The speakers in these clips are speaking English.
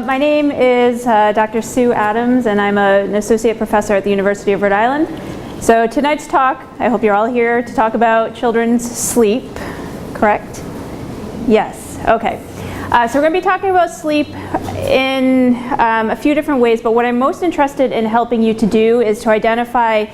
My name is Dr. Sue Adams, and I'm an associate professor at the University of Rhode Island. So tonight's talk, I hope you're all here to talk about children's sleep, correct? Yes, okay. So we're going to be talking about sleep in a few different ways, but what I'm most interested in helping you to do is to identify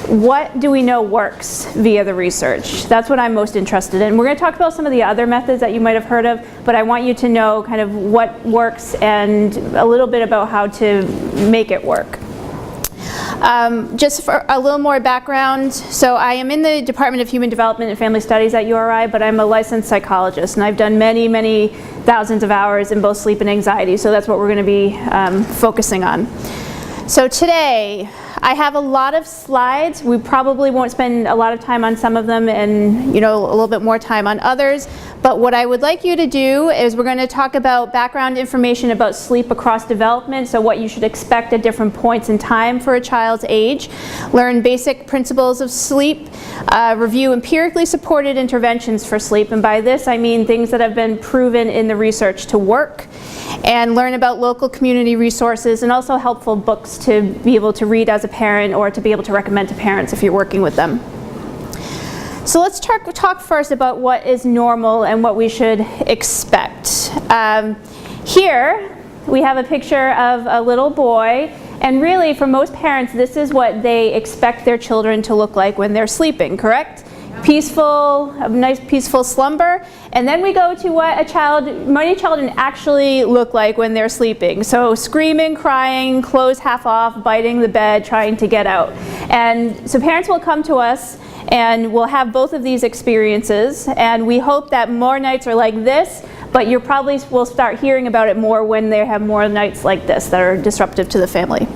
what do we know works via the research. That's what I'm most interested in. We're going to talk about some of the other methods that you might have heard of, but I want you to know kind of what works and a little bit about how to make it work. Just for a little more background, so I am in the Department of Human Development and Family Studies at URI, but I'm a licensed psychologist, and I've done many, many thousands of hours in both sleep and anxiety, so that's what we're going to be focusing on. So today, I have a lot of slides. We probably won't spend a lot of time on some of them and, a little bit more time on others. But what I would like you to do is we're going to talk about background information about sleep across development, so what you should expect at different points in time for a child's age, learn basic principles of sleep, review empirically supported interventions for sleep, and by this I mean things that have been proven in the research to work, and learn about local community resources and also helpful books to be able to read as a parent or to be able to recommend to parents if you're working with them. So let's talk first about what is normal and what we should expect. Here we have a picture of a little boy, and really for most parents this is what they expect their children to look like when they're sleeping, correct? Peaceful, a nice peaceful slumber, and then we go to what many children actually look like when they're sleeping. So screaming, crying, clothes half off, biting the bed, trying to get out. And so parents will come to us and we'll have both of these experiences, and we hope that more nights are like this, but you probably will start hearing about it more when they have more nights like this that are disruptive to the family.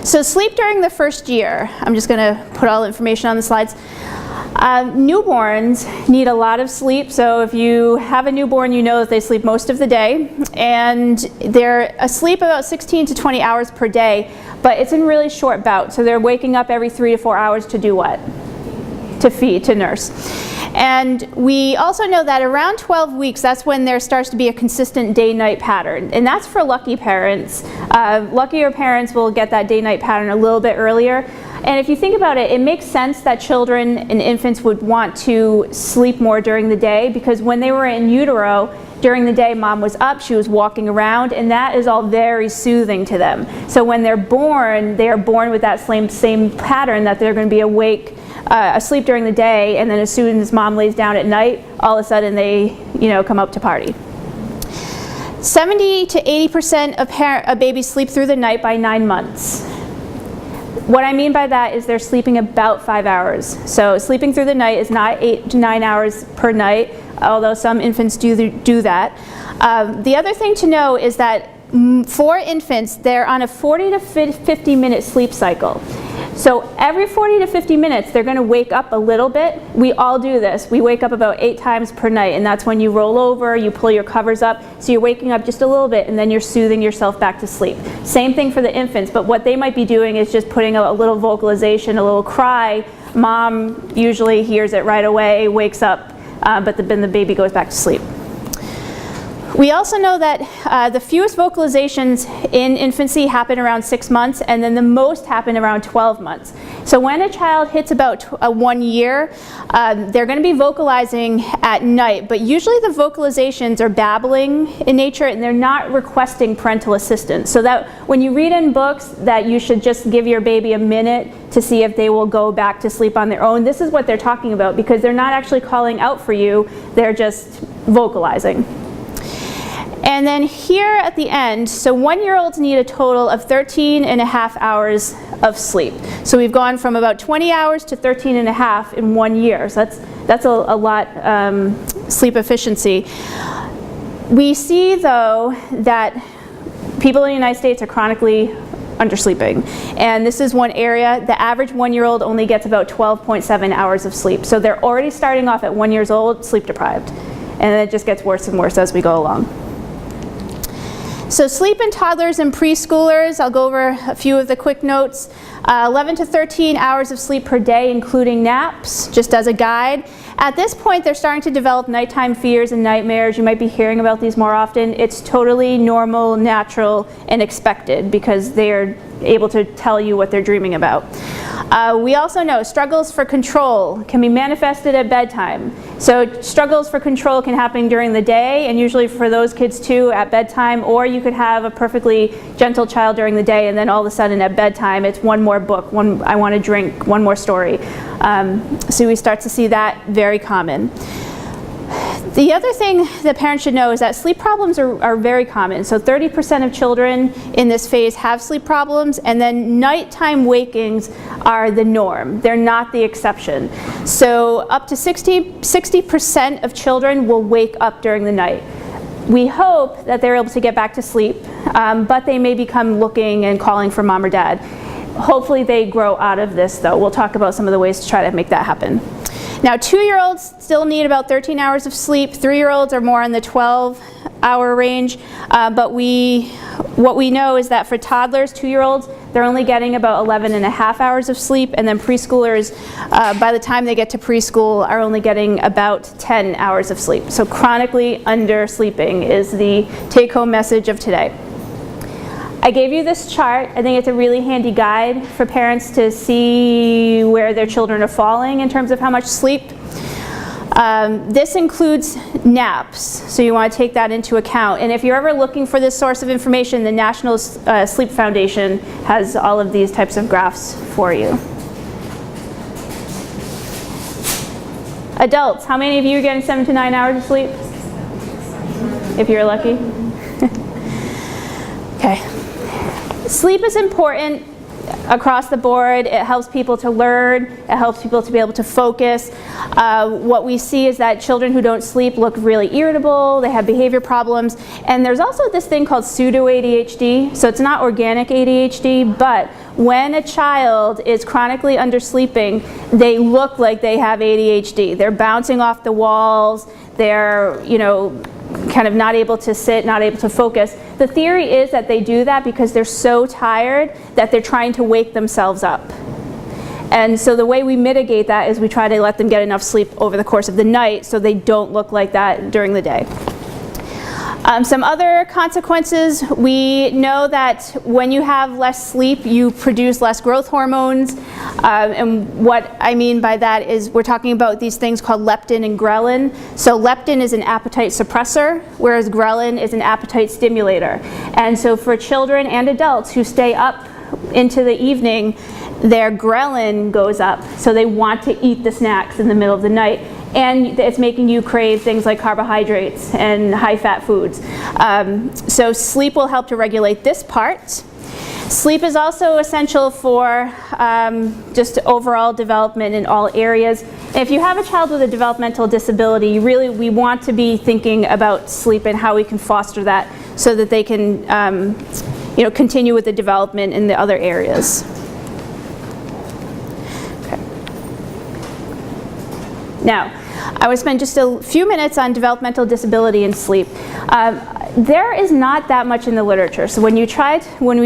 So sleep during the first year. I'm just going to put all the information on the slides. Newborns need a lot of sleep, so if you have a newborn, you know that they sleep most of the day, and they're asleep about 16 to 20 hours per day, but it's in really short bouts, so they're waking up every 3 to 4 hours to do what? To feed, to nurse. And we also know that around 12 weeks, that's when there starts to be a consistent day-night pattern, and that's for lucky parents. Luckier parents will get that day-night pattern a little bit earlier. And if you think about it, it makes sense that children and infants would want to sleep more during the day, because when they were in utero, during the day mom was up, she was walking around, and that is all very soothing to them. So when they're born, they are born with that same pattern that they're going to be awake, asleep during the day, and then as soon as mom lays down at night, all of a sudden they come up to party. 70 to 80% of babies sleep through the night by 9 months. What I mean by that is they're sleeping about 5 hours. So sleeping through the night is not 8 to 9 hours per night, although some infants do that. The other thing to know is that for infants, they're on a 40 to 50 minute sleep cycle. So every 40 to 50 minutes, they're going to wake up a little bit. We all do this. We wake up about 8 times per night, and that's when you roll over, you pull your covers up, so you're waking up just a little bit, and then you're soothing yourself back to sleep. Same thing for the infants, but what they might be doing is just putting a little vocalization, a little cry. Mom usually hears it right away, wakes up, but then the baby goes back to sleep. We also know that the fewest vocalizations in infancy happen around 6 months, and then the most happen around 12 months. So when a child hits about 1 year, they're going to be vocalizing at night, but usually the vocalizations are babbling in nature, and they're not requesting parental assistance. So that when you read in books that you should just give your baby a minute to see if they will go back to sleep on their own, this is what they're talking about, because they're not actually calling out for you, they're just vocalizing. And then here at the end, so 1-year-olds need a total of 13 and a half hours of sleep. So we've gone from about 20 hours to 13 and a half in 1 year. So that's a lot sleep efficiency. We see though that people in the United States are chronically undersleeping. And this is one area. The average 1-year-old only gets about 12.7 hours of sleep. So they're already starting off at 1 year old sleep deprived. And it just gets worse and worse as we go along. So sleep in toddlers and preschoolers, I'll go over a few of the quick notes. 11 to 13 hours of sleep per day, including naps, just as a guide. at this point, they're starting to develop nighttime fears and nightmares. You might be hearing about these more often. It's totally normal, natural, and expected because they are able to tell you what they're dreaming about. We also know struggles for control can be manifested at bedtime. So struggles for control can happen during the day, and usually for those kids too at bedtime, or you could have a perfectly gentle child during the day and then all of a sudden at bedtime it's one more book, I want to drink, one more story. So we start to see that very common. The other thing that parents should know is that sleep problems are very common. So 30% of children in this phase have sleep problems, and then nighttime wakings are the norm. They're not the exception. So up to 60% of children will wake up during the night. We hope that they're able to get back to sleep, but they may become looking and calling for mom or dad. Hopefully they grow out of this though. We'll talk about some of the ways to try to make that happen. Now 2-year-olds still need about 13 hours of sleep. 3-year-olds are more in the 12-hour range. But what we know is that for toddlers, 2-year-olds, they're only getting about 11.5 hours of sleep. And then preschoolers, by the time they get to preschool, are only getting about 10 hours of sleep. So chronically undersleeping is the take-home message of today. I gave you this chart. I think it's a really handy guide for parents to see where their children are falling in terms of how much sleep. This includes naps, so you want to take that into account. And if you're ever looking for this source of information, the National Sleep Foundation has all of these types of graphs for you. Adults, how many of you are getting 7 to 9 hours of sleep? If you're lucky. Okay. Sleep is important across the board. It helps people to learn. It helps people to be able to focus. What we see is that children who don't sleep look really irritable. They have behavior problems. And there's also this thing called pseudo-ADHD. So it's not organic ADHD, but when a child is chronically undersleeping, they look like they have ADHD. They're bouncing off the walls. They're, kind of not able to sit, not able to focus. The theory is that they do that because they're so tired that they're trying to wake themselves up. And so the way we mitigate that is we try to let them get enough sleep over the course of the night so they don't look like that during the day. Some other consequences, we know that when you have less sleep, you produce less growth hormones. And what I mean by that is we're talking about these things called leptin and ghrelin. So leptin is an appetite suppressor, whereas ghrelin is an appetite stimulator. And so for children and adults who stay up into the evening, their ghrelin goes up. So they want to eat the snacks in the middle of the night. And it's making you crave things like carbohydrates and high-fat foods. So sleep will help to regulate this part. Sleep is also essential for just overall development in all areas. And if you have a child with a developmental disability, we want to be thinking about sleep and how we can foster that so that they can continue with the development in the other areas. Now, I would spend just a few minutes on developmental disability and sleep. There is not that much in the literature. So when we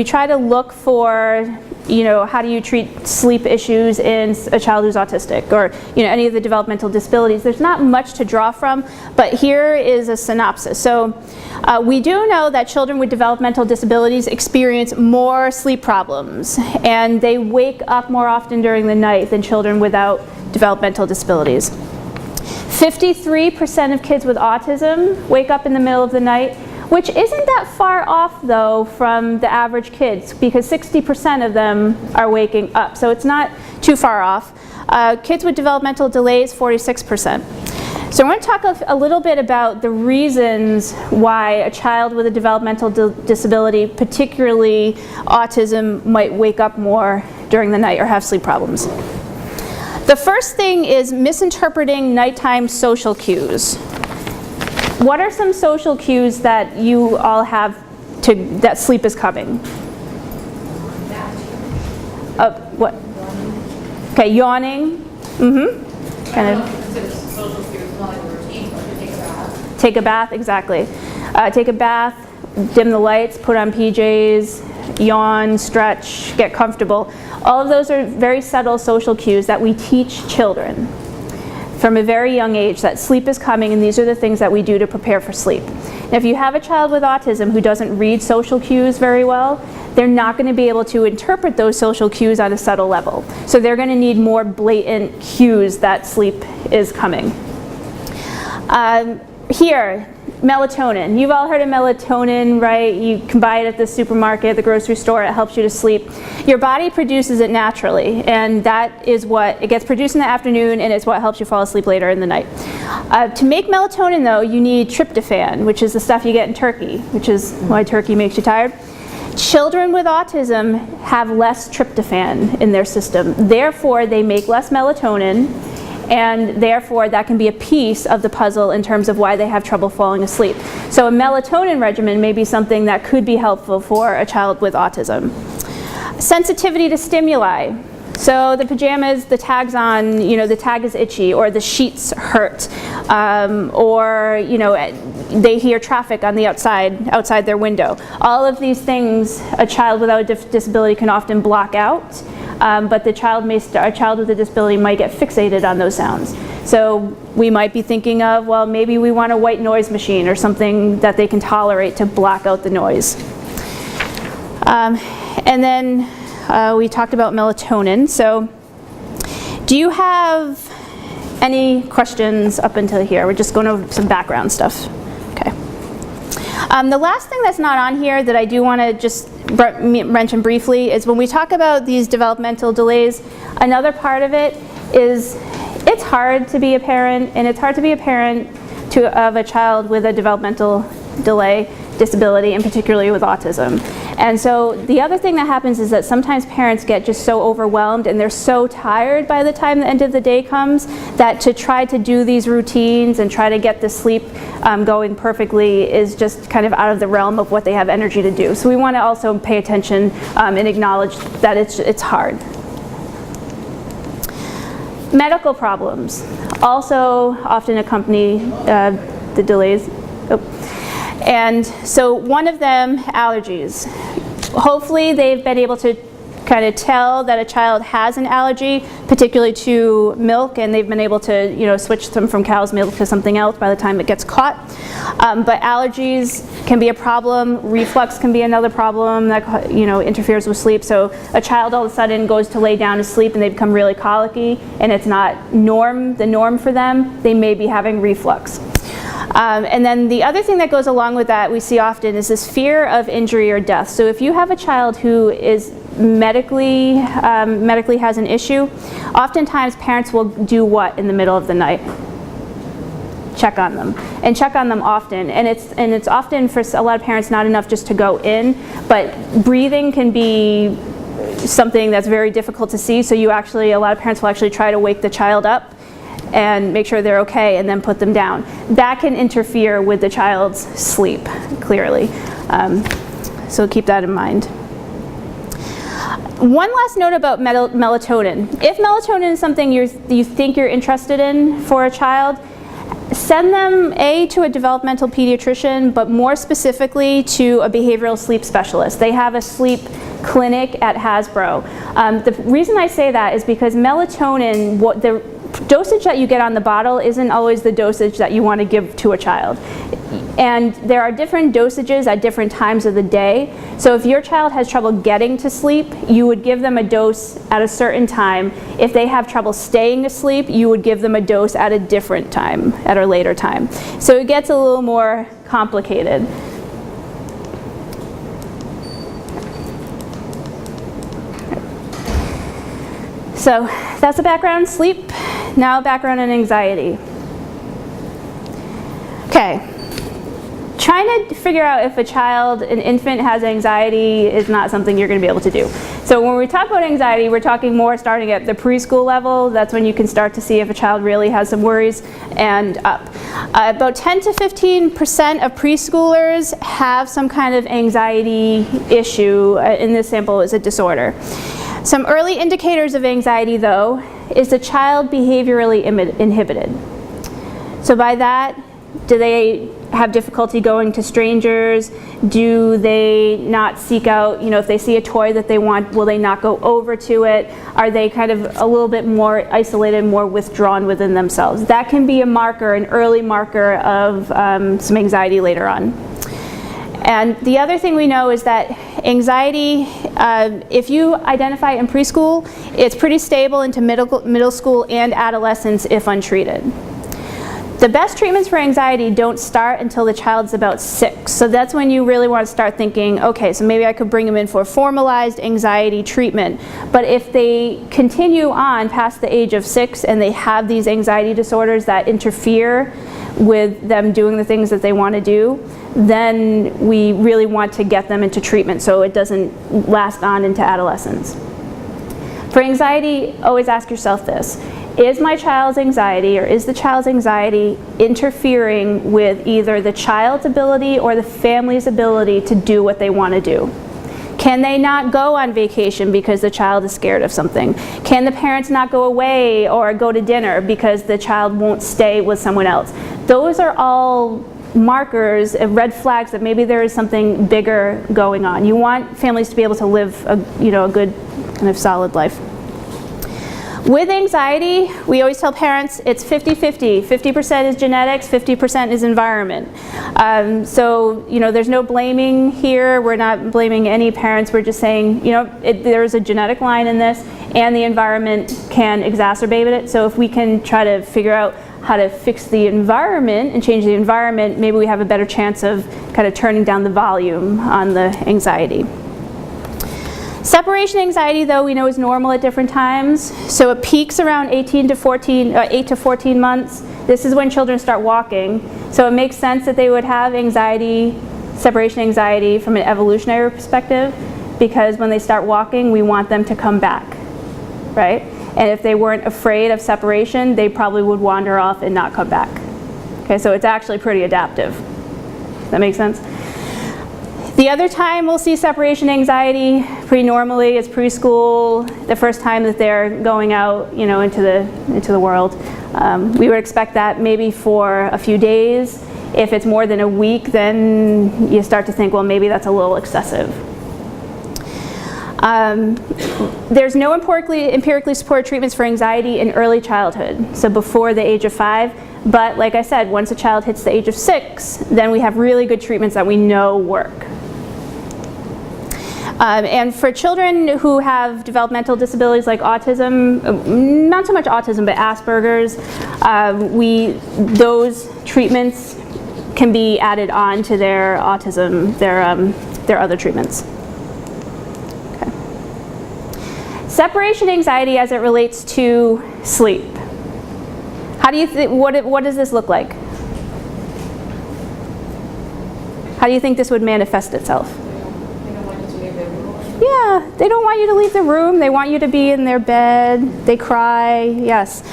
try to look for, how do you treat sleep issues in a child who's autistic or, any of the developmental disabilities, there's not much to draw from. But here is a synopsis. So we do know that children with developmental disabilities experience more sleep problems, and they wake up more often during the night than children without developmental disabilities. 53% of kids with autism wake up in the middle of the night, which isn't that far off though from the average kids, because 60% of them are waking up, so it's not too far off. Kids with developmental delays, 46%. So I want to talk a little bit about the reasons why a child with a developmental disability, particularly autism, might wake up more during the night or have sleep problems. The first thing is misinterpreting nighttime social cues. What are some social cues that you all have that sleep is coming? What? Okay, yawning. Mm-hmm. Kind of. Social cues, not like a routine, but take a bath. Take a bath, exactly. Take a bath, dim the lights, put on PJs, yawn, stretch, get comfortable. All of those are very subtle social cues that we teach children. from a very young age that sleep is coming and these are the things that we do to prepare for sleep. And if you have a child with autism who doesn't read social cues very well, they're not going to be able to interpret those social cues on a subtle level. So they're going to need more blatant cues that sleep is coming. Here, melatonin. You've all heard of melatonin, right? You can buy it at the supermarket, the grocery store. It helps you to sleep. Your body produces it naturally, and that is what, it gets produced in the afternoon, and it's what helps you fall asleep later in the night. To make melatonin, though, you need tryptophan, which is the stuff you get in turkey, which is why turkey makes you tired. Children with autism have less tryptophan in their system. Therefore, they make less melatonin, and therefore that can be a piece of the puzzle in terms of why they have trouble falling asleep. So a melatonin regimen may be something that could be helpful for a child with autism. Sensitivity to stimuli. So the pajamas, the tag's on, you know, the tag is itchy, or the sheets hurt, or, you know, they hear traffic on the outside their window. All of these things a child without a disability can often block out, but a child with a disability might get fixated on those sounds. So we might be thinking of, well, maybe we want a white noise machine or something that they can tolerate to block out the noise. And then we talked about melatonin. So do you have any questions up until here? We're just going over some background stuff. Okay. The last thing that's not on here that I do want to just mention briefly is when we talk about these developmental delays, another part of it is it's hard to be a parent, and it's hard to be a parent of a child with a developmental delay, disability, and particularly with autism. And so the other thing that happens is that sometimes parents get just so overwhelmed and they're so tired by the time the end of the day comes that to try to do these routines and try to get the sleep going perfectly is just kind of out of the realm of what they have energy to do. So we want to also pay attention and acknowledge that it's hard. Medical problems also often accompany the delays. And so one of them, allergies. Hopefully they've been able to kind of tell that a child has an allergy, particularly to milk, and they've been able to, you know, switch them from cow's milk to something else by the time it gets caught. But allergies can be a problem. Reflux can be another problem that, you know, interferes with sleep. So a child all of a sudden goes to lay down to sleep and they become really colicky, and it's not the norm for them. They may be having reflux. And then the other thing that goes along with that we see often is this fear of injury or death. So if you have a child who is medically has an issue, oftentimes parents will do what in the middle of the night? Check on them, and check on them often. And it's often for a lot of parents not enough just to go in, but breathing can be something that's very difficult to see. So a lot of parents will actually try to wake the child up and make sure they're okay and then put them down. That can interfere with the child's sleep, clearly. So keep that in mind. One last note about melatonin. If melatonin is something you think you're interested in for a child, send them to a developmental pediatrician, but more specifically to a behavioral sleep specialist. They have a sleep clinic at Hasbro. The reason I say that is because melatonin, the dosage that you get on the bottle isn't always the dosage that you want to give to a child. And there are different dosages at different times of the day. So if your child has trouble getting to sleep, you would give them a dose at a certain time. If they have trouble staying asleep, you would give them a dose at a different time, at a later time. So it gets a little more complicated. So that's the background on sleep. Now background on anxiety. Okay. Trying to figure out if an infant has anxiety is not something you're going to be able to do. So when we talk about anxiety, we're talking more starting at the preschool level. That's when you can start to see if a child really has some worries and up. About 10 to 15% of preschoolers have some kind of anxiety issue. In this sample is a disorder. Some early indicators of anxiety, though, is the child behaviorally inhibited. So by that, Do they have difficulty going to strangers? Do they not seek out, if they see a toy that they want, will they not go over to it? Are they kind of a little bit more isolated, more withdrawn within themselves? That can be a marker, an early marker of some anxiety later on. And the other thing we know is that anxiety, if you identify in preschool, it's pretty stable into middle school and adolescence if untreated. The best treatments for anxiety don't start until the child's about 6. So that's when you really want to start thinking, okay, so maybe I could bring them in for formalized anxiety treatment. But if they continue on past the age of 6 and they have these anxiety disorders that interfere with them doing the things that they want to do, then we really want to get them into treatment so it doesn't last on into adolescence. For anxiety, always ask yourself this. Is my child's anxiety, or is the child's anxiety interfering with either the child's ability or the family's ability to do what they want to do? Can they not go on vacation because the child is scared of something? Can the parents not go away or go to dinner because the child won't stay with someone else? Those are all markers, red flags that maybe there is something bigger going on. You want families to be able to live a good kind of solid life. With anxiety, we always tell parents it's 50-50. 50% is genetics, 50% is environment. So there's no blaming here. We're not blaming any parents. We're just saying, there's a genetic line in this, and the environment can exacerbate it. So if we can try to figure out how to fix the environment and change the environment, maybe we have a better chance of kind of turning down the volume on the anxiety. Separation anxiety, though, we know is normal at different times. So it peaks around 8 to 14 months. This is when children start walking. So it makes sense that they would have anxiety, separation anxiety from an evolutionary perspective, because when they start walking, we want them to come back, right? And if they weren't afraid of separation, they probably would wander off and not come back. Okay, so it's actually pretty adaptive. Does that make sense? The other time we'll see separation anxiety pretty normally is preschool, the first time that they're going out, into the world. We would expect that maybe for a few days. If it's more than a week, then you start to think, well, maybe that's a little excessive. There's no empirically supported treatments for anxiety in early childhood, so before the age of 5. But like I said, once a child hits the age of 6, then we have really good treatments that we know work. And for children who have developmental disabilities like autism, not so much autism, but Asperger's, those treatments can be added on to their autism, their other treatments. Okay. Separation anxiety as it relates to sleep. How do you think? What does this look like? How do you think this would manifest itself? Yeah, they don't want you to leave the room. They want you to be in their bed. They cry, yes.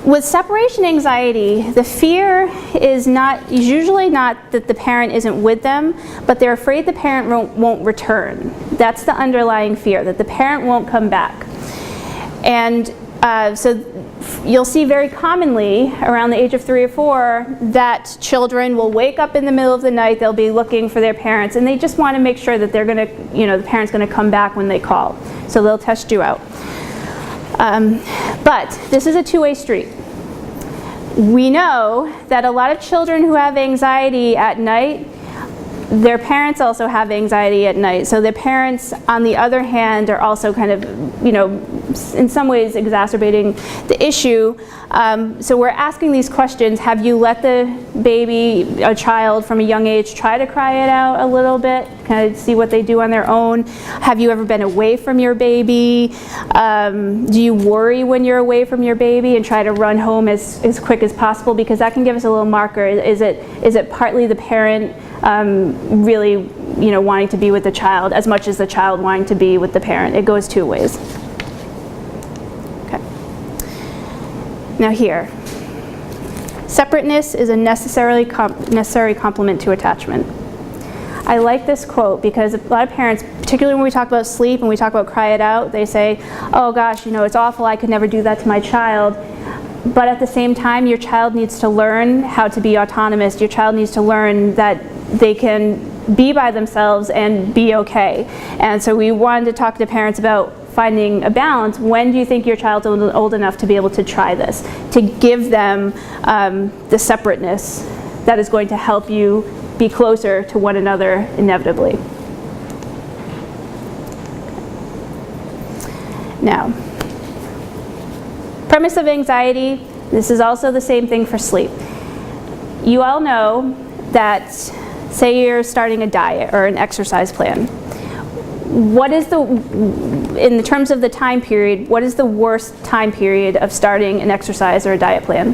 With separation anxiety, the fear is usually not that the parent isn't with them, but they're afraid the parent won't return. That's the underlying fear, that the parent won't come back. And so you'll see very commonly around the age of 3 or 4 that children will wake up in the middle of the night, they'll be looking for their parents, and they just want to make sure that they're going to, the parent's going to come back when they call. So they'll test you out. But this is a two-way street. We know that a lot of children who have anxiety at night, their parents also have anxiety at night. So their parents, on the other hand, are also kind of, in some ways exacerbating the issue. So we're asking these questions. Have you let the baby, a child from a young age, try to cry it out a little bit, kind of see what they do on their own? Have you ever been away from your baby? Do you worry when you're away from your baby and try to run home as quick as possible? Because that can give us a little marker. Is it partly the parent really, wanting to be with the child as much as the child wanting to be with the parent? It goes two ways. Okay. Now here, separateness is a necessary complement to attachment. I like this quote because a lot of parents, particularly when we talk about sleep and we talk about cry it out, they say, oh gosh, it's awful, I could never do that to my child. But at the same time, your child needs to learn how to be autonomous. Your child needs to learn that they can be by themselves and be okay. And so we wanted to talk to parents about finding a balance. When do you think your child's old enough to be able to try this? To give them the separateness that is going to help you be closer to one another inevitably. Now, premise of anxiety, this is also the same thing for sleep. You all know that, say you're starting a diet or an exercise plan. What is in terms of the time period, what is the worst time period of starting an exercise or a diet plan?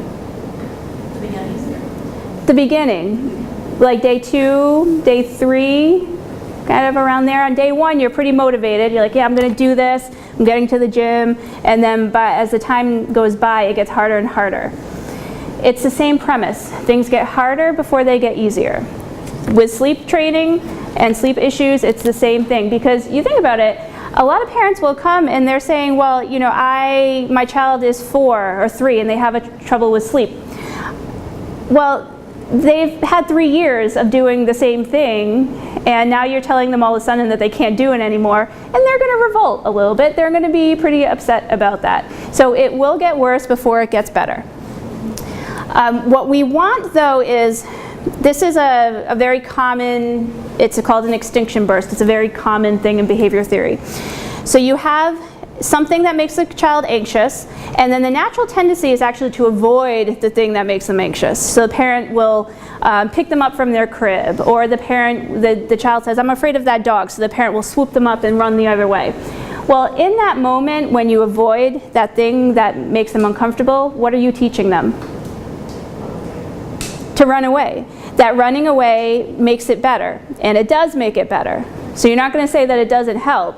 The beginning. The beginning, like day 2, day 3, kind of around there. On day 1, you're pretty motivated. You're like, yeah, I'm going to do this. I'm getting to the gym. And then as the time goes by, it gets harder and harder. It's the same premise. Things get harder before they get easier. With sleep training and sleep issues, it's the same thing. Because you think about it, a lot of parents will come and they're saying, well, you know, my child is 4 or 3 and they have trouble with sleep. Well, they've had 3 years of doing the same thing, and now you're telling them all of a sudden that they can't do it anymore, and they're going to revolt a little bit. They're going to be pretty upset about that. So it will get worse before it gets better. What we want, though, is this is a very common, it's called an extinction burst. It's a very common thing in behavior theory. So you have something that makes the child anxious, and then the natural tendency is actually to avoid the thing that makes them anxious. So the parent will pick them up from their crib, or the child says, I'm afraid of that dog, so the parent will swoop them up and run the other way. Well, in that moment when you avoid that thing that makes them uncomfortable, what are you teaching them? To run away. That running away makes it better, and it does make it better. So you're not going to say that it doesn't help,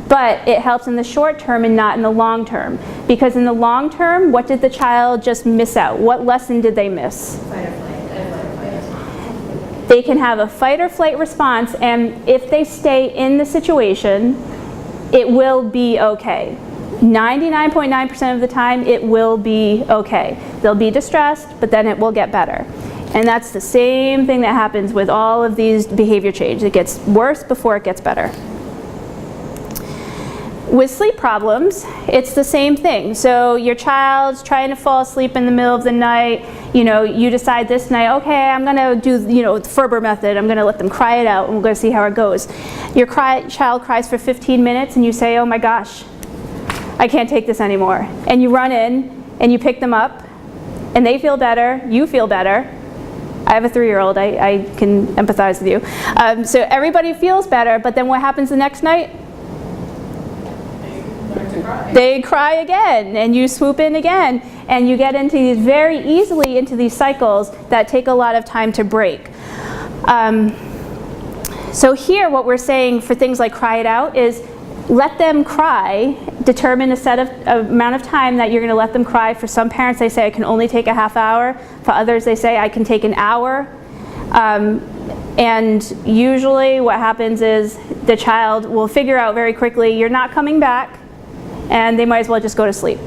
but it helps in the short term and not in the long term. Because in the long term, what did the child just miss out? What lesson did they miss? Fight or flight. They can have a fight or flight response, and if they stay in the situation, it will be okay. 99.9% of the time, it will be okay. They'll be distressed, but then it will get better. And that's the same thing that happens with all of these behavior change. It gets worse before it gets better. With sleep problems, it's the same thing. So your child's trying to fall asleep in the middle of the night. You know, you decide this night, okay, I'm going to do, the Ferber method. I'm going to let them cry it out, and we're going to see how it goes. Your child cries for 15 minutes, and you say, oh my gosh, I can't take this anymore. And you run in, and you pick them up, and they feel better, you feel better. I have a 3-year-old, I can empathize with you. So everybody feels better, but then what happens the next night? They cry again, and you swoop in again, and you get into these very easily into these cycles that take a lot of time to break. So here what we're saying for things like cry it out is let them cry, determine a amount of time that you're going to let them cry. For some parents, they say I can only take a half hour. For others, they say I can take an hour. And usually what happens is the child will figure out very quickly, you're not coming back, and they might as well just go to sleep.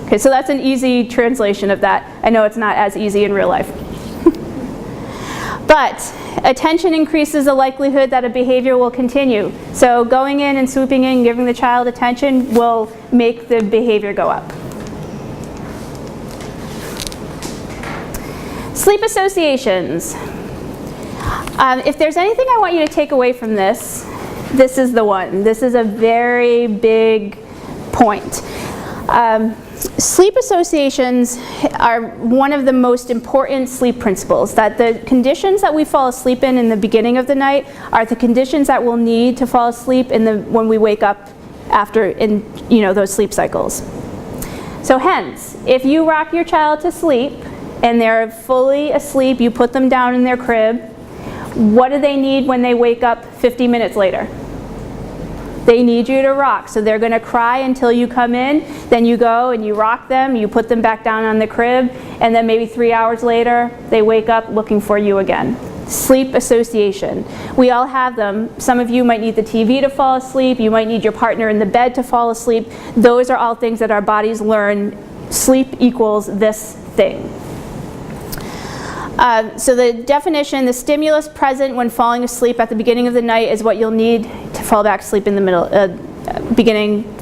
Okay, so that's an easy translation of that. I know it's not as easy in real life. But attention increases the likelihood that a behavior will continue. So going in and swooping in, giving the child attention will make the behavior go up. Sleep associations. If there's anything I want you to take away from this, this is the one. This is a very big point. Sleep associations are one of the most important sleep principles, that the conditions that we fall asleep in the beginning of the night are the conditions that we'll need to fall asleep when we wake up after those sleep cycles. So hence, if you rock your child to sleep and they're fully asleep, you put them down in their crib, what do they need when they wake up 50 minutes later? They need you to rock. So they're going to cry until you come in, then you go and you rock them, you put them back down on the crib, and then maybe 3 hours later, they wake up looking for you again. Sleep association. We all have them. Some of you might need the TV to fall asleep, you might need your partner in the bed to fall asleep. Those are all things that our bodies learn sleep equals this thing. So the definition, the stimulus present when falling asleep at the beginning of the night is what you'll need to fall back asleep in the middle,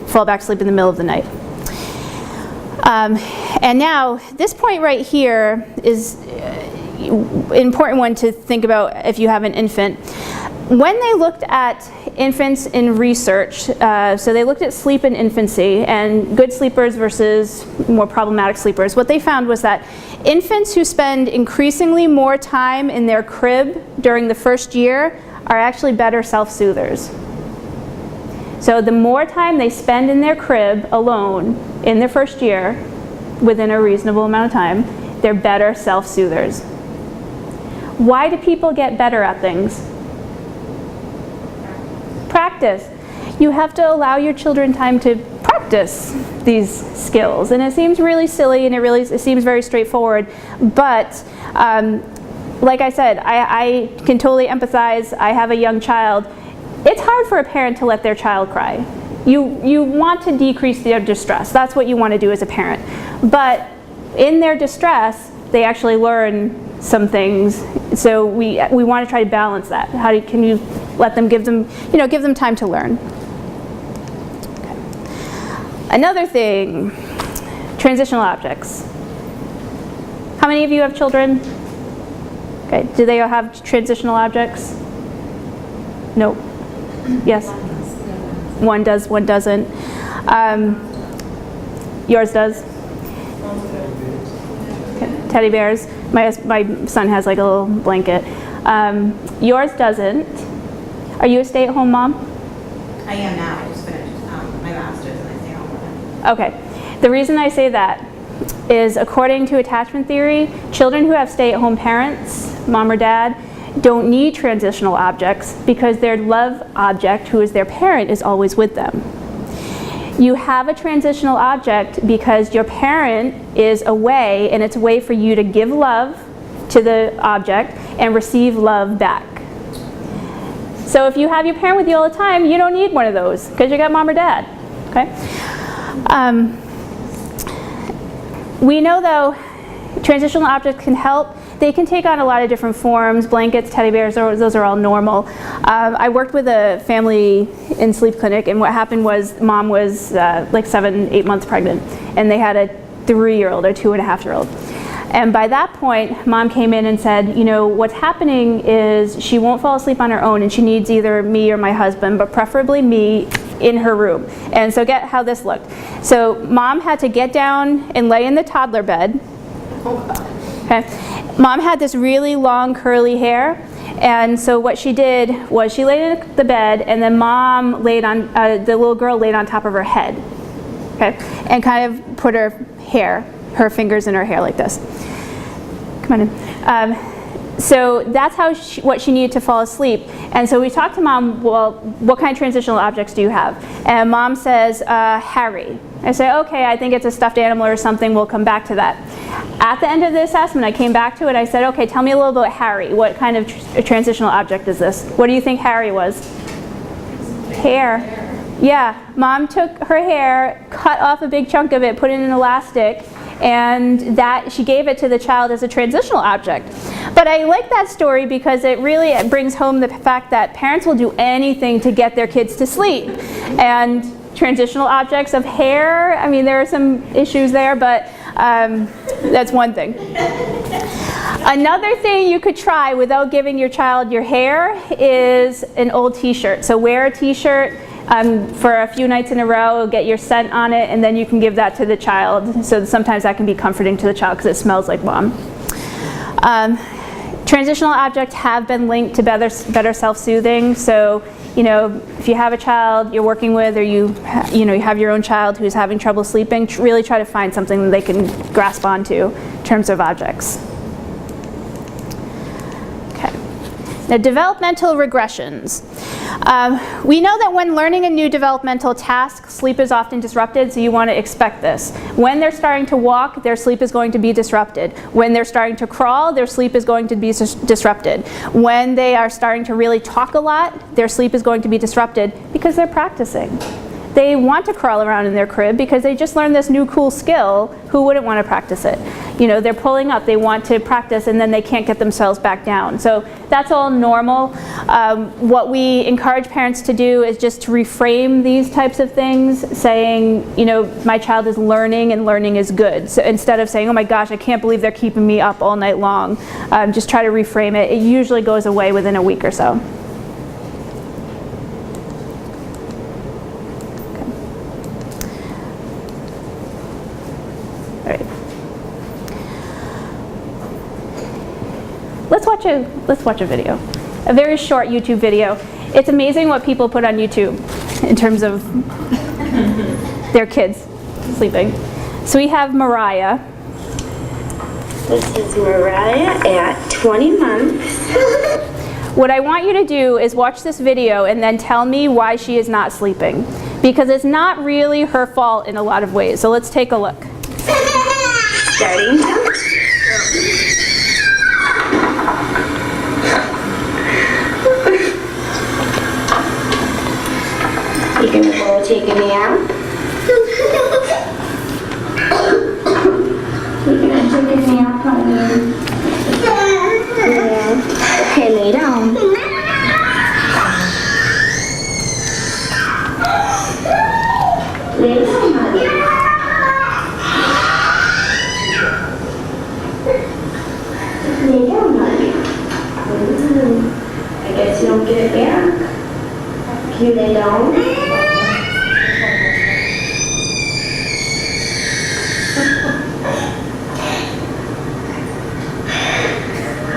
fall back asleep in the middle of the night. And now, this point right here is an important one to think about if you have an infant. When they looked at infants in research, so they looked at sleep in infancy and good sleepers versus more problematic sleepers, what they found was that infants who spend increasingly more time in their crib during the first year are actually better self-soothers. So the more time they spend in their crib alone in their first year, within a reasonable amount of time, they're better self-soothers. Why do people get better at things? Practice. You have to allow your children time to practice these skills. And it seems really silly and it seems very straightforward, but like I said, I can totally empathize. I have a young child. It's hard for a parent to let their child cry. You want to decrease their distress. That's what you want to do as a parent. But in their distress, they actually learn some things. So we want to try to balance that. Can you let them give them time to learn? Okay. Another thing, transitional objects. How many of you have children? Okay. Do they all have transitional objects? Nope. Yes. One does, one doesn't. Yours does? Okay. Teddy bears. My son has like a little blanket. Yours doesn't. Are you a stay-at-home mom? I am now. I just finished my master's and I stay home with him. Okay. The reason I say that is, according to attachment theory, children who have stay-at-home parents, mom or dad, don't need transitional objects because their love object, who is their parent, is always with them. You have a transitional object because your parent is away, and it's a way for you to give love to the object and receive love back. So if you have your parent with you all the time, you don't need one of those because you got mom or dad. Okay? We know, though, transitional objects can help. They can take on a lot of different forms. Blankets, teddy bears, those are all normal. I worked with a family in sleep clinic, and what happened was mom was like 7-8 months pregnant, and they had a 3-year-old or 2.5-year-old. And by that point, mom came in and said, you know, what's happening is she won't fall asleep on her own, and she needs either me or my husband, but preferably me in her room. And so get how this looked. So mom had to get down and lay in the toddler bed. Okay. Mom had this really long curly hair, and so what she did was she laid in the bed, and then mom laid on, the little girl laid on top of her head, okay, and kind of put her fingers in her hair like this. Come on in. So that's how what she needed to fall asleep. And so we talked to mom, well, what kind of transitional objects do you have? And mom says, Harry. I say, okay, I think it's a stuffed animal or something, we'll come back to that. At the end of the assessment, I came back to it, I said, okay, tell me a little about Harry. What kind of transitional object is this? What do you think Harry was? Hair. Yeah, mom took her hair, cut off a big chunk of it, put it in an elastic, and that she gave it to the child as a transitional object. But I like that story because it really brings home the fact that parents will do anything to get their kids to sleep. And transitional objects of hair, I mean, there are some issues there, but that's one thing. Another thing you could try without giving your child your hair is an old t-shirt. So wear a t-shirt for a few nights in a row, get your scent on it, and then you can give that to the child. So sometimes that can be comforting to the child because it smells like mom. Transitional objects have been linked to better self-soothing. So, you know, if you have a child you're working with, or you have your own child who's having trouble sleeping, really try to find something that they can grasp onto in terms of objects. Okay. Now, developmental regressions. We know that when learning a new developmental task, sleep is often disrupted, so you want to expect this. When they're starting to walk, their sleep is going to be disrupted. When they're starting to crawl, their sleep is going to be disrupted. When they are starting to really talk a lot, their sleep is going to be disrupted because they're practicing. They want to crawl around in their crib because they just learned this new cool skill. Who wouldn't want to practice it? You know, they're pulling up, they want to practice, and then they can't get themselves back down. So that's all normal. What we encourage parents to do is just to reframe these types of things, saying, you know, my child is learning and learning is good. So instead of saying, oh my gosh, I can't believe they're keeping me up all night long, just try to reframe it. It usually goes away within a week or so. Let's watch a video, a very short YouTube video. It's amazing what people put on YouTube in terms of their kids sleeping. So we have Mariah. This is Mariah at 20 months. What I want you to do is watch this video and then tell me why she is not sleeping, because it's not really her fault in a lot of ways. So let's take a look. Starting. You gonna go take a nap? You gonna take a nap, honey? Yeah. Okay, lay down. Lay down, honey. Lay down, honey. I guess you don't get it back. Can you lay down?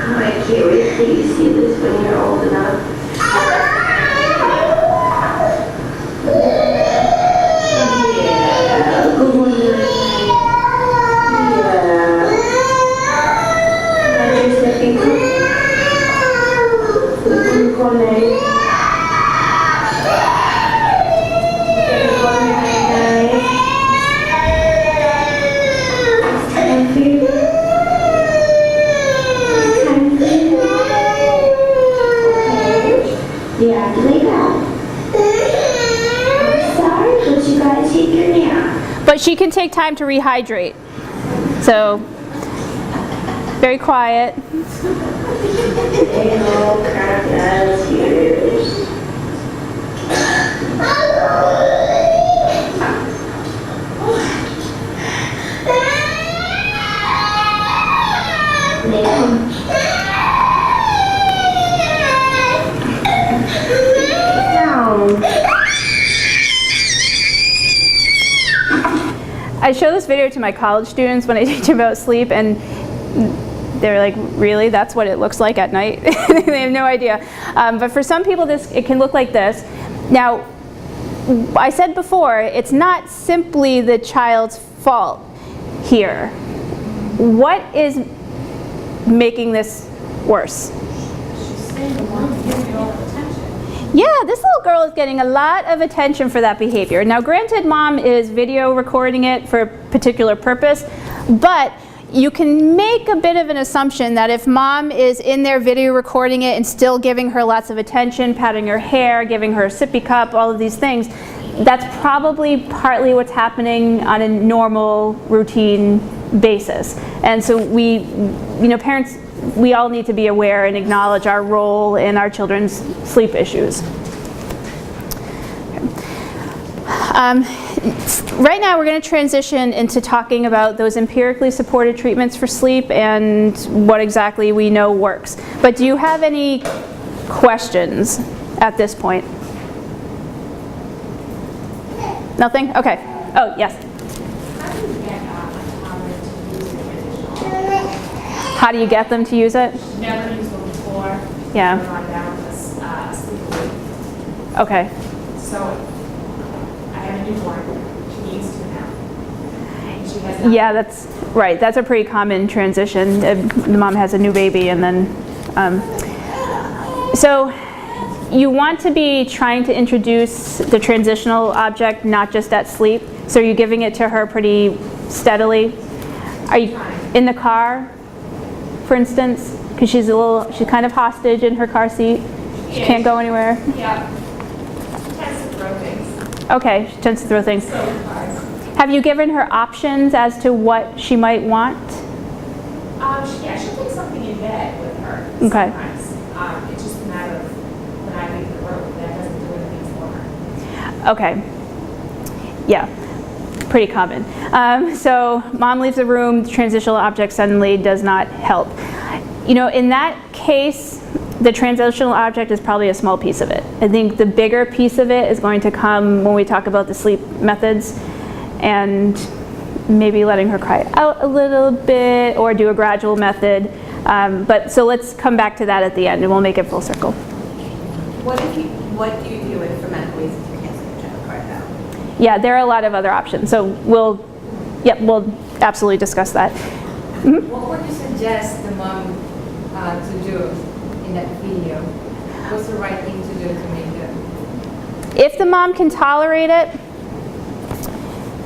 I can't wait till you see this when you're old enough. Yeah, good one. Yeah. Now you're sleeping. Good night. Yeah, lay down. I'm sorry, but you gotta take your nap. But she can take time to rehydrate. So, very quiet. They all crocodile's ears. Lay down. I show this video to my college students when I teach about sleep, and they're like, really? That's what it looks like at night? They have no idea. But for some people, it can look like this. Now, I said before, it's not simply the child's fault here. What is making this worse? Yeah, this little girl is getting a lot of attention for that behavior. Now, granted, mom is video recording it for a particular purpose, but you can make a bit of an assumption that if mom is in there video recording it and still giving her lots of attention, patting her hair, giving her a sippy cup, all of these things, that's probably partly what's happening on a normal, routine basis. And so we, you know, parents, we all need to be aware and acknowledge our role in our children's sleep issues. Right now we're going to transition into talking about those empirically supported treatments for sleep and what exactly we know works. But do you have any questions at this point? Nothing? Okay. Oh, yes. How do you get them to use it? Never used them before. Yeah. We're on down this sleep week. Okay. So I have a newborn. She needs to now. And she has not. Yeah, that's right. That's a pretty common transition. The mom has a new baby, and then so you want to be trying to introduce the transitional object not just at sleep. So are you giving it to her pretty steadily? Are you in the car, for instance? Because she's kind of hostage in her car seat. She can't go anywhere. Yeah. She tends to throw things. Okay, she tends to throw things. So hard. Have you given her options as to what she might want? She'll take something in bed with her Okay. sometimes. It's just a matter of when I leave the room, that doesn't do anything for her. Okay. Yeah, pretty common. So mom leaves the room, the transitional object suddenly does not help. You know, in that case, the transitional object is probably a small piece of it. I think the bigger piece of it is going to come when we talk about the sleep methods and maybe letting her cry out a little bit or do a gradual method. But so let's come back to that at the end and we'll make it full circle. What do you do if for medical reasons you can't send your child card out? Yeah, there are a lot of other options. So we'll absolutely discuss that. What would you suggest the mom to do in that video? What's the right thing to do to make it? If the mom can tolerate it,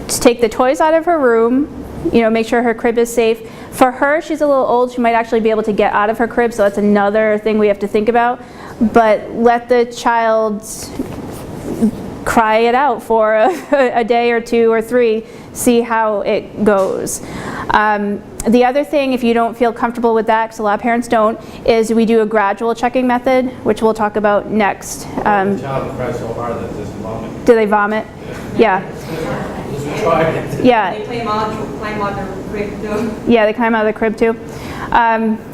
just take the toys out of her room, make sure her crib is safe. For her, she's a little old, she might actually be able to get out of her crib, so that's another thing we have to think about. But let the child cry it out for a day or 2 or 3, see how it goes. The other thing, if you don't feel comfortable with that, because a lot of parents don't, is we do a gradual checking method, which we'll talk about next. The child cries so hard that this vomit. Do they vomit? Yeah. Just try it. Yeah. They climb out the crib too. Yeah, they climb out of the crib too.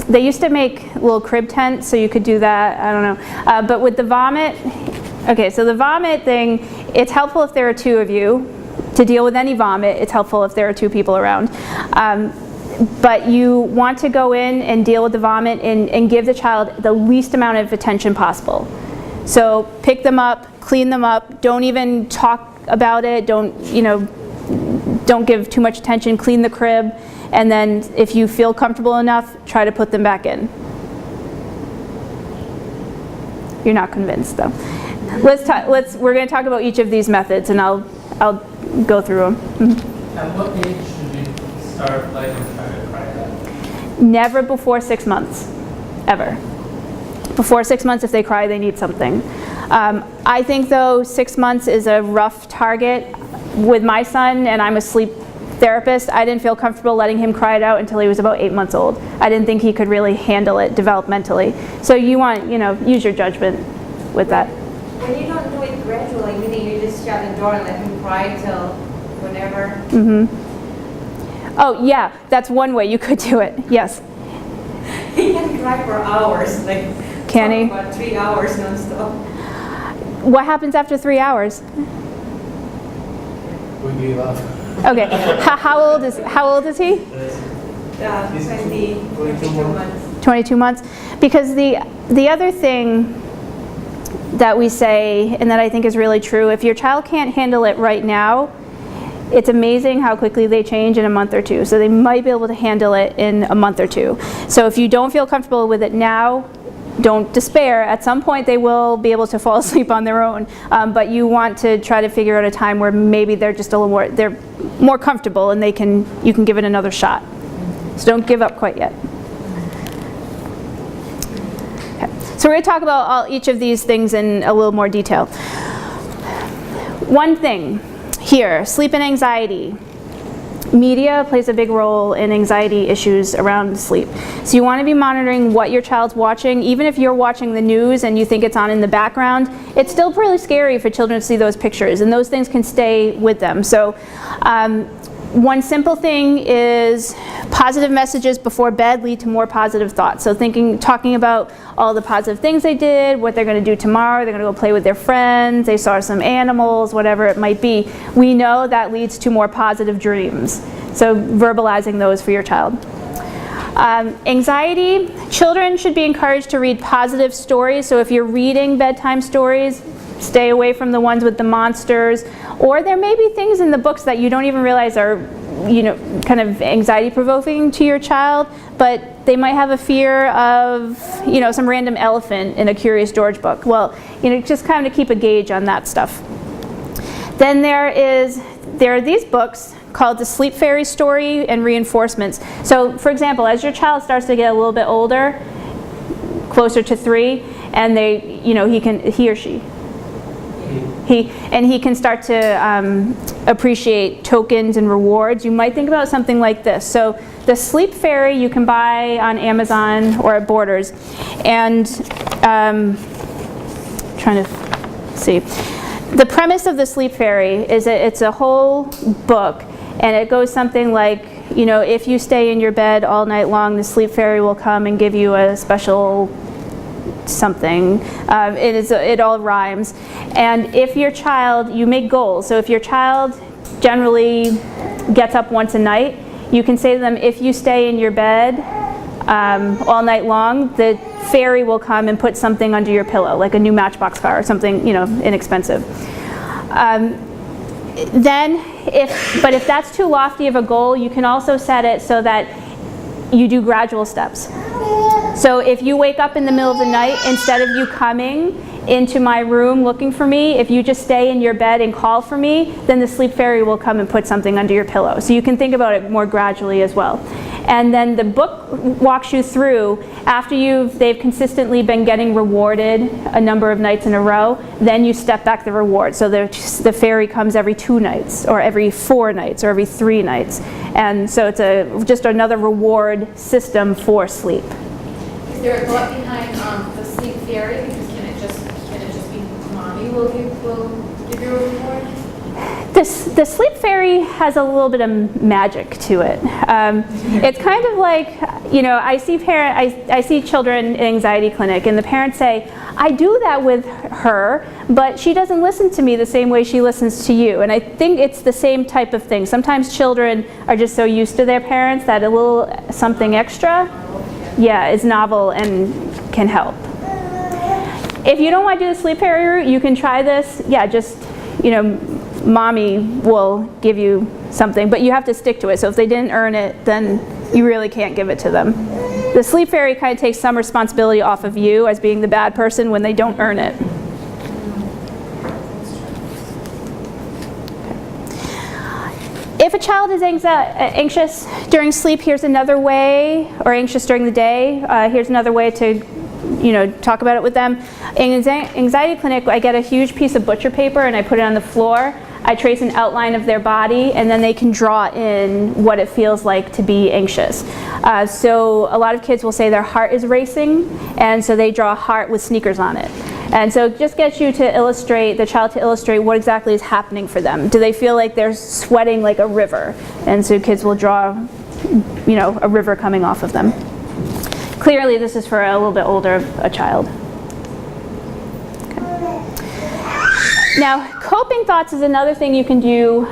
They used to make little crib tents, so you could do that. I don't know. But with the vomit, okay, so the vomit thing, it's helpful if there are 2 of you. To deal with any vomit, it's helpful if there are 2 people around. But you want to go in and deal with the vomit and give the child the least amount of attention possible. So pick them up, clean them up, don't even talk about it, don't give too much attention, clean the crib, and then if you feel comfortable enough, try to put them back in. You're not convinced though. We're going to talk about each of these methods and I'll go through them. At what age should we start letting them try to cry out? Never before 6 months, ever. Before 6 months, if they cry, they need something. I think though 6 months is a rough target. With my son, and I'm a sleep therapist, I didn't feel comfortable letting him cry it out until he was about 8 months old. I didn't think he could really handle it developmentally. So you want, use your judgment with that. When you don't do it gradually, meaning you just shut the door and let him cry till whenever. Oh yeah, that's one way you could do it, yes. He can cry for hours, like Can he? about 3 hours nonstop. What happens after 3 hours? We gave up. Okay, how old is he? He's 22 months. 22 months. Because the other thing that we say, and that I think is really true, if your child can't handle it right now, it's amazing how quickly they change in a month or 2. So they might be able to handle it in a month or 2. So if you don't feel comfortable with it now, don't despair. At some point they will be able to fall asleep on their own. But you want to try to figure out a time where maybe they're just a little more comfortable and you can give it another shot. So don't give up quite yet. Okay. So we're going to talk about each of these things in a little more detail. One thing here, sleep and anxiety. Media plays a big role in anxiety issues around sleep. So you want to be monitoring what your child's watching. Even if you're watching the news and you think it's on in the background, it's still pretty scary for children to see those pictures, and those things can stay with them. So one simple thing is positive messages before bed lead to more positive thoughts. So talking about all the positive things they did, what they're going to do tomorrow, they're going to go play with their friends, they saw some animals, whatever it might be. We know that leads to more positive dreams. So verbalizing those for your child. Anxiety, children should be encouraged to read positive stories. So if you're reading bedtime stories, stay away from the ones with the monsters. Or there may be things in the books that you don't even realize are, kind of anxiety provoking to your child, but they might have a fear of, some random elephant in a Curious George book. Well, just kind of keep a gauge on that stuff. Then there are these books called The Sleep Fairy Story and Reinforcements. So, for example, as your child starts to get a little bit older, closer to 3, and he or she. He can start to appreciate tokens and rewards. You might think about something like this. So the Sleep Fairy you can buy on Amazon or at Borders. And trying to see. The premise of the Sleep Fairy is that it's a whole book, and it goes something like, you know, if you stay in your bed all night long, the Sleep Fairy will come and give you a special something. It all rhymes. And if your child, you make goals. So if your child generally gets up once a night, you can say to them, if you stay in your bed all night long, the fairy will come and put something under your pillow, like a new Matchbox car or something, you know, inexpensive. But if that's too lofty of a goal, you can also set it so that you do gradual steps. So if you wake up in the middle of the night, instead of you coming into my room looking for me, if you just stay in your bed and call for me, then the Sleep Fairy will come and put something under your pillow. So you can think about it more gradually as well. And then the book walks you through, after they've consistently been getting rewarded a number of nights in a row, then you step back the reward. So the fairy comes every 2 nights, or every 4 nights, or every 3 nights. And so it's just another reward system for sleep. Is there a thought behind the Sleep Fairy? Because can it just be mommy will give you a reward? The Sleep Fairy has a little bit of magic to it. It's kind of like, you know, I see children in anxiety clinic, and the parents say, I do that with her, but she doesn't listen to me the same way she listens to you. And I think it's the same type of thing. Sometimes children are just so used to their parents that a little something extra, yeah, is novel and can help. If you don't want to do the Sleep Fairy route, you can try this. Yeah, just, you know, mommy will give you something, but you have to stick to it. So if they didn't earn it, then you really can't give it to them. The Sleep Fairy kind of takes some responsibility off of you as being the bad person when they don't earn it. If a child is anxious during sleep, here's another way, or anxious during the day, here's another way to, you know, talk about it with them. In anxiety clinic, I get a huge piece of butcher paper and I put it on the floor. I trace an outline of their body, and then they can draw in what it feels like to be anxious. So a lot of kids will say their heart is racing, and so they draw a heart with sneakers on it. And so it just gets you to illustrate, the child to illustrate what exactly is happening for them. Do they feel like they're sweating like a river? And so kids will draw, you know, a river coming off of them. Clearly this is for a little bit older of a child. Now, coping thoughts is another thing you can do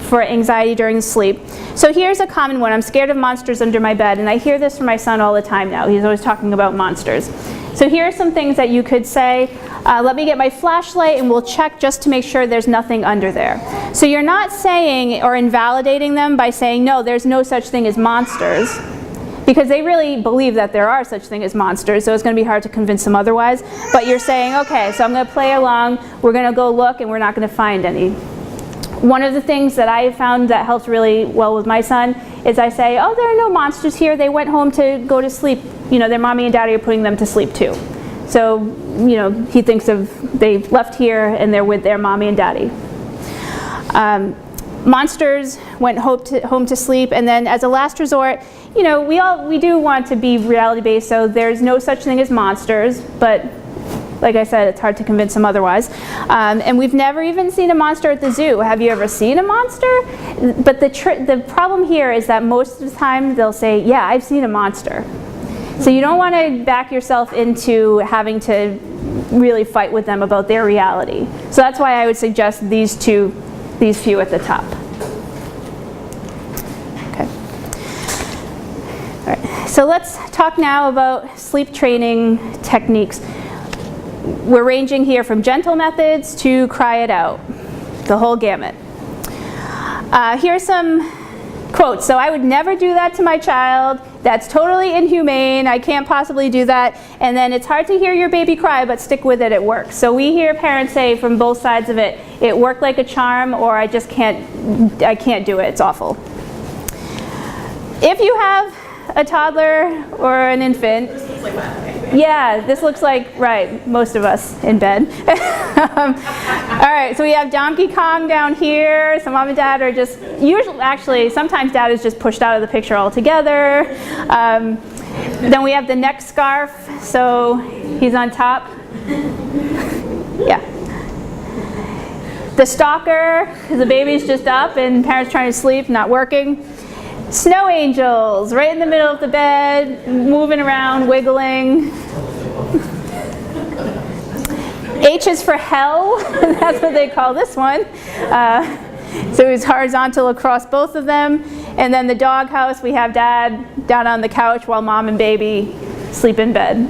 for anxiety during sleep. So here's a common one. I'm scared of monsters under my bed, and I hear this from my son all the time now. He's always talking about monsters. So here are some things that you could say. Let me get my flashlight and we'll check just to make sure there's nothing under there. So you're not saying or invalidating them by saying, no, there's no such thing as monsters, because they really believe that there are such things as monsters, so it's going to be hard to convince them otherwise. But you're saying, okay, so I'm going to play along, we're going to go look, and we're not going to find any. One of the things that I found that helps really well with my son is I say, oh, there are no monsters here, they went home to go to sleep. You know, their mommy and daddy are putting them to sleep too. So, you know, he thinks of, they left here and they're with their mommy and daddy. Monsters went home to sleep, and then as a last resort, you know, we do want to be reality-based, so there's no such thing as monsters, but like I said, it's hard to convince them otherwise. And we've never even seen a monster at the zoo. Have you ever seen a monster? But the problem here is that most of the time they'll say, yeah, I've seen a monster. So you don't want to back yourself into having to really fight with them about their reality. So that's why I would suggest these few at the top. Okay. All right. So let's talk now about sleep training techniques. We're ranging here from gentle methods to cry it out, the whole gamut. Here's some quotes. So I would never do that to my child. That's totally inhumane. I can't possibly do that. And then it's hard to hear your baby cry, but stick with it, it works. So we hear parents say from both sides of it, it worked like a charm, or I can't do it, it's awful. If you have a toddler or an infant, Yeah, this looks like, right, most of us in bed. All right, so we have Donkey Kong down here. So mom and dad are just, usually, actually, sometimes dad is just pushed out of the picture altogether. Then we have the neck scarf, so he's on top. Yeah. The stalker, because the baby's just up and parents trying to sleep, not working. Snow angels, right in the middle of the bed, moving around, wiggling. H is for hell, that's what they call this one. So he's horizontal across both of them. And then the doghouse, we have dad down on the couch while mom and baby sleep in bed.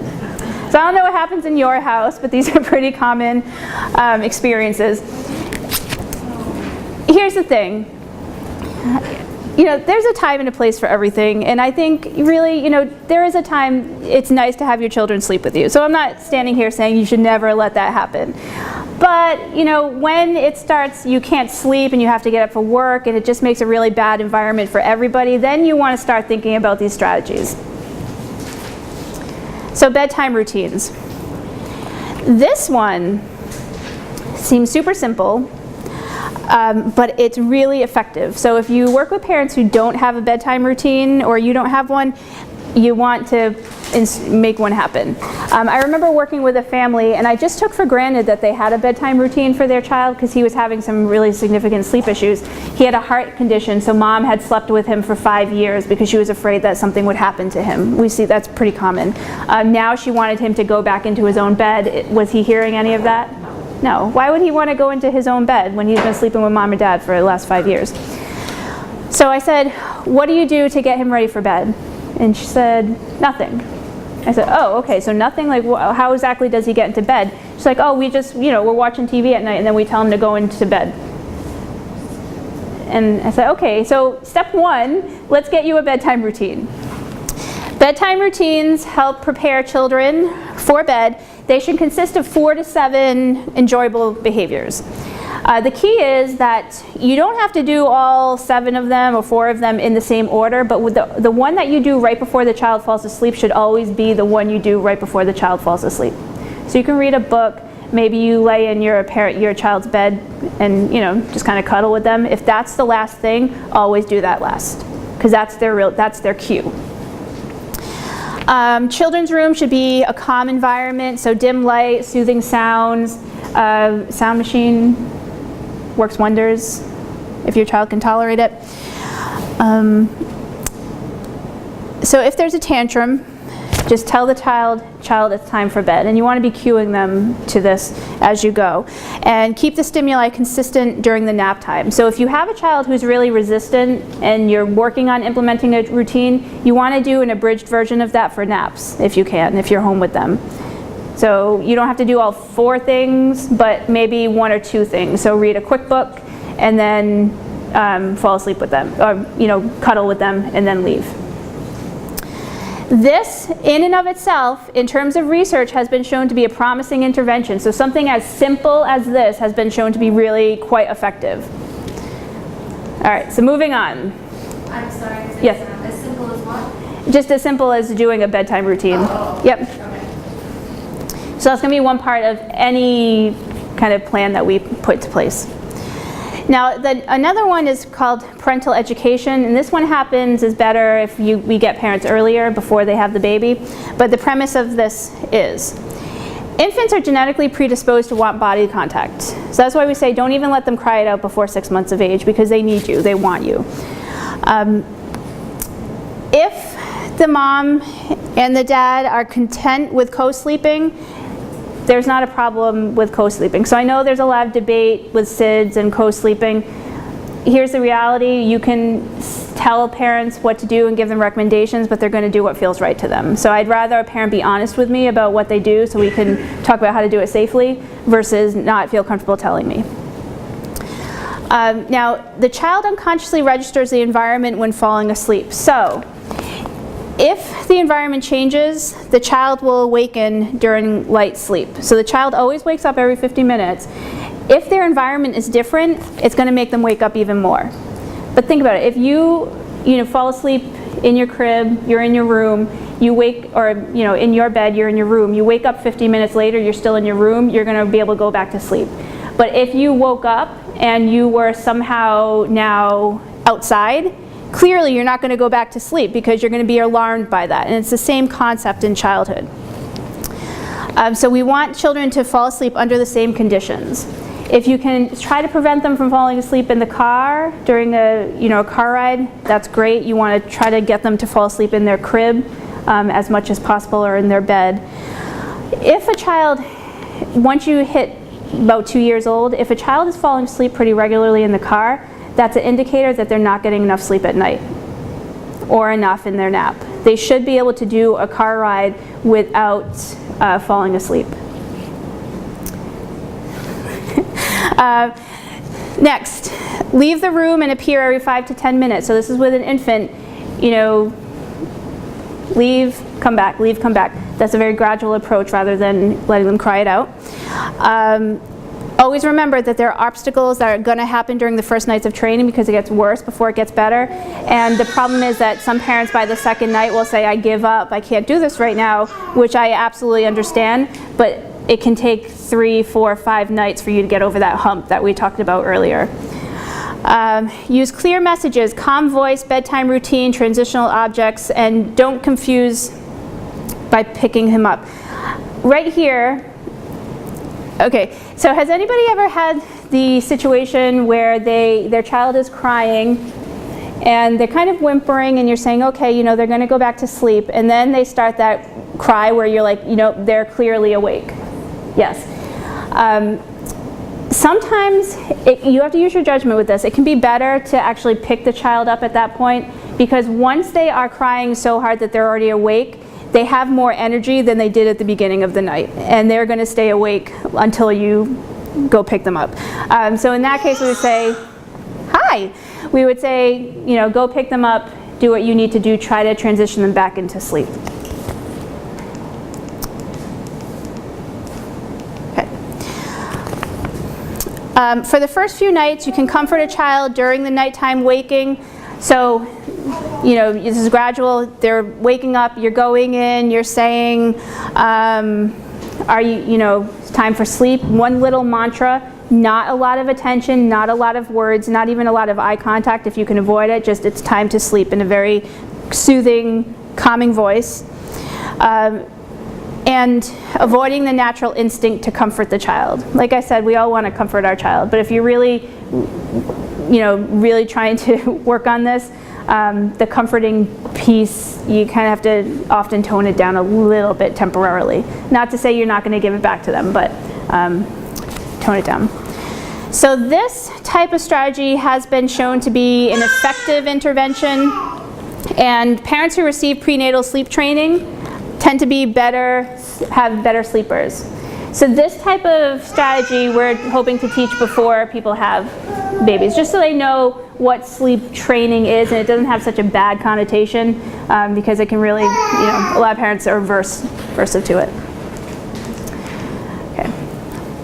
So I don't know what happens in your house, but these are pretty common experiences. Here's the thing. You know, there's a time and a place for everything, and I think really, you know, there is a time it's nice to have your children sleep with you. So I'm not standing here saying you should never let that happen. But, you know, when it starts, you can't sleep and you have to get up for work and it just makes a really bad environment for everybody, then you want to start thinking about these strategies. So bedtime routines. This one seems super simple. But it's really effective. So if you work with parents who don't have a bedtime routine or you don't have one, you want to make one happen. I remember working with a family and I just took for granted that they had a bedtime routine for their child because he was having some really significant sleep issues. He had a heart condition, so mom had slept with him for 5 years because she was afraid that something would happen to him. We see that's pretty common. Now she wanted him to go back into his own bed. Was he hearing any of that? No. Why would he want to go into his own bed when he's been sleeping with mom and dad for the last 5 years? So I said, what do you do to get him ready for bed? And she said, nothing. I said, oh, okay, so nothing? Like, how exactly does he get into bed? She's like, oh, we just, you know, we're watching TV at night and then we tell him to go into bed. And I said, okay, so step one, let's get you a bedtime routine. Bedtime routines help prepare children for bed. They should consist of 4 to 7 enjoyable behaviors. The key is that you don't have to do all 7 of them or 4 of them in the same order, but with the one that you do right before the child falls asleep should always be the one you do right before the child falls asleep. So you can read a book, maybe you lay in your child's bed and, you know, just kind of cuddle with them. If that's the last thing, always do that last, because that's their cue. Children's room should be a calm environment, so dim light, soothing sounds. Sound machine works wonders if your child can tolerate it. So if there's a tantrum, just tell the child it's time for bed. And you want to be cueing them to this as you go. And keep the stimuli consistent during the nap time. So if you have a child who's really resistant and you're working on implementing a routine, you want to do an abridged version of that for naps, if you can, if you're home with them. So you don't have to do all 4 things, but maybe 1 or 2 things. So read a quick book and then fall asleep with them, or, you know, cuddle with them and then leave. This, in and of itself, in terms of research, has been shown to be a promising intervention. So something as simple as this has been shown to be really quite effective. All right, so moving on. I'm sorry, is it Yes. as simple as what? Just as simple as doing a bedtime routine. Yep. Okay. So that's going to be one part of any kind of plan that we put into place. Now, another one is called parental education, and this one is better if we get parents earlier before they have the baby. But the premise of this is, infants are genetically predisposed to want body contact. So that's why we say don't even let them cry it out before 6 months of age, because they need you, they want you. If the mom and the dad are content with co-sleeping, there's not a problem with co-sleeping. So I know there's a lot of debate with SIDS and co-sleeping. Here's the reality. You can tell parents what to do and give them recommendations, but they're going to do what feels right to them. So I'd rather a parent be honest with me about what they do so we can talk about how to do it safely versus not feel comfortable telling me. Now, the child unconsciously registers the environment when falling asleep. So if the environment changes, the child will awaken during light sleep. So the child always wakes up every 50 minutes. If their environment is different, it's going to make them wake up even more. But think about it. If you fall asleep in your crib, you're in your room, you wake, or in your bed, you're in your room, you wake up 50 minutes later, you're still in your room, you're going to be able to go back to sleep. But if you woke up and you were somehow now outside, clearly you're not going to go back to sleep because you're going to be alarmed by that. And it's the same concept in childhood. So we want children to fall asleep under the same conditions. If you can try to prevent them from falling asleep in the car during a car ride, that's great. You want to try to get them to fall asleep in their crib as much as possible, or in their bed. If a child, once you hit about 2 years old, if a child is falling asleep pretty regularly in the car, that's an indicator that they're not getting enough sleep at night or enough in their nap. They should be able to do a car ride without falling asleep. Next, leave the room and appear every 5 to 10 minutes. So this is with an infant, leave, come back, leave, come back. That's a very gradual approach rather than letting them cry it out. Always remember that there are obstacles that are going to happen during the first nights of training because it gets worse before it gets better. And the problem is that some parents by the second night will say, I give up, I can't do this right now, which I absolutely understand, but it can take 3, 4, 5 nights for you to get over that hump that we talked about earlier. Use clear messages, calm voice, bedtime routine, transitional objects, and don't confuse by picking him up. Right here, okay, so has anybody ever had the situation where their child is crying and they're kind of whimpering and you're saying, okay, they're going to go back to sleep, and then they start that cry where you're like, they're clearly awake? Yes. Sometimes you have to use your judgment with this. It can be better to actually pick the child up at that point, because once they are crying so hard that they're already awake, they have more energy than they did at the beginning of the night, and they're going to stay awake until you go pick them up. So in that case, we would say, hi. We would say, go pick them up, do what you need to do, try to transition them back into sleep. For the first few nights, you can comfort a child during the nighttime waking. So, this is gradual. They're waking up, you're going in, you're saying, it's time for sleep. One little mantra, not a lot of attention, not a lot of words, not even a lot of eye contact if you can avoid it, just it's time to sleep in a very soothing, calming voice. And avoiding the natural instinct to comfort the child. Like I said, we all want to comfort our child, but if you're really, really trying to work on this, the comforting piece, you kind of have to often tone it down a little bit temporarily. Not to say you're not going to give it back to them, but tone it down. So this type of strategy has been shown to be an effective intervention, and parents who receive prenatal sleep training tend to be have better sleepers. So this type of strategy we're hoping to teach before people have babies, just so they know what sleep training is, and it doesn't have such a bad connotation, because it can really, a lot of parents are aversive to it. Okay.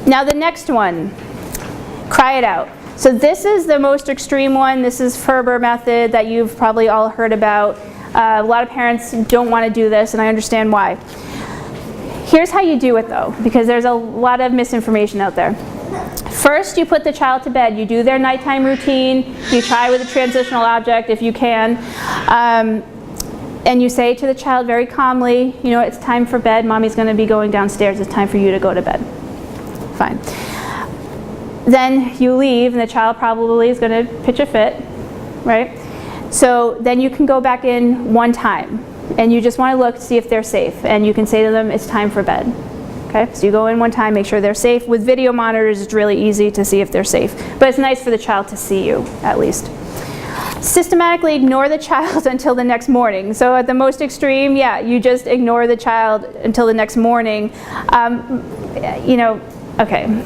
Now the next one, cry it out. So this is the most extreme one. This is Ferber method that you've probably all heard about. A lot of parents don't want to do this, and I understand why. Here's how you do it though, because there's a lot of misinformation out there. First, you put the child to bed. You do their nighttime routine. You try with a transitional object if you can. And you say to the child very calmly, it's time for bed. Mommy's going to be going downstairs. It's time for you to go to bed. Fine. Then you leave, and the child probably is going to pitch a fit, right? So then you can go back in one time, and you just want to look to see if they're safe, and you can say to them, it's time for bed. Okay, so you go in one time, make sure they're safe. With video monitors, it's really easy to see if they're safe, but it's nice for the child to see you, at least. Systematically ignore the child until the next morning. So at the most extreme, you just ignore the child until the next morning. Okay.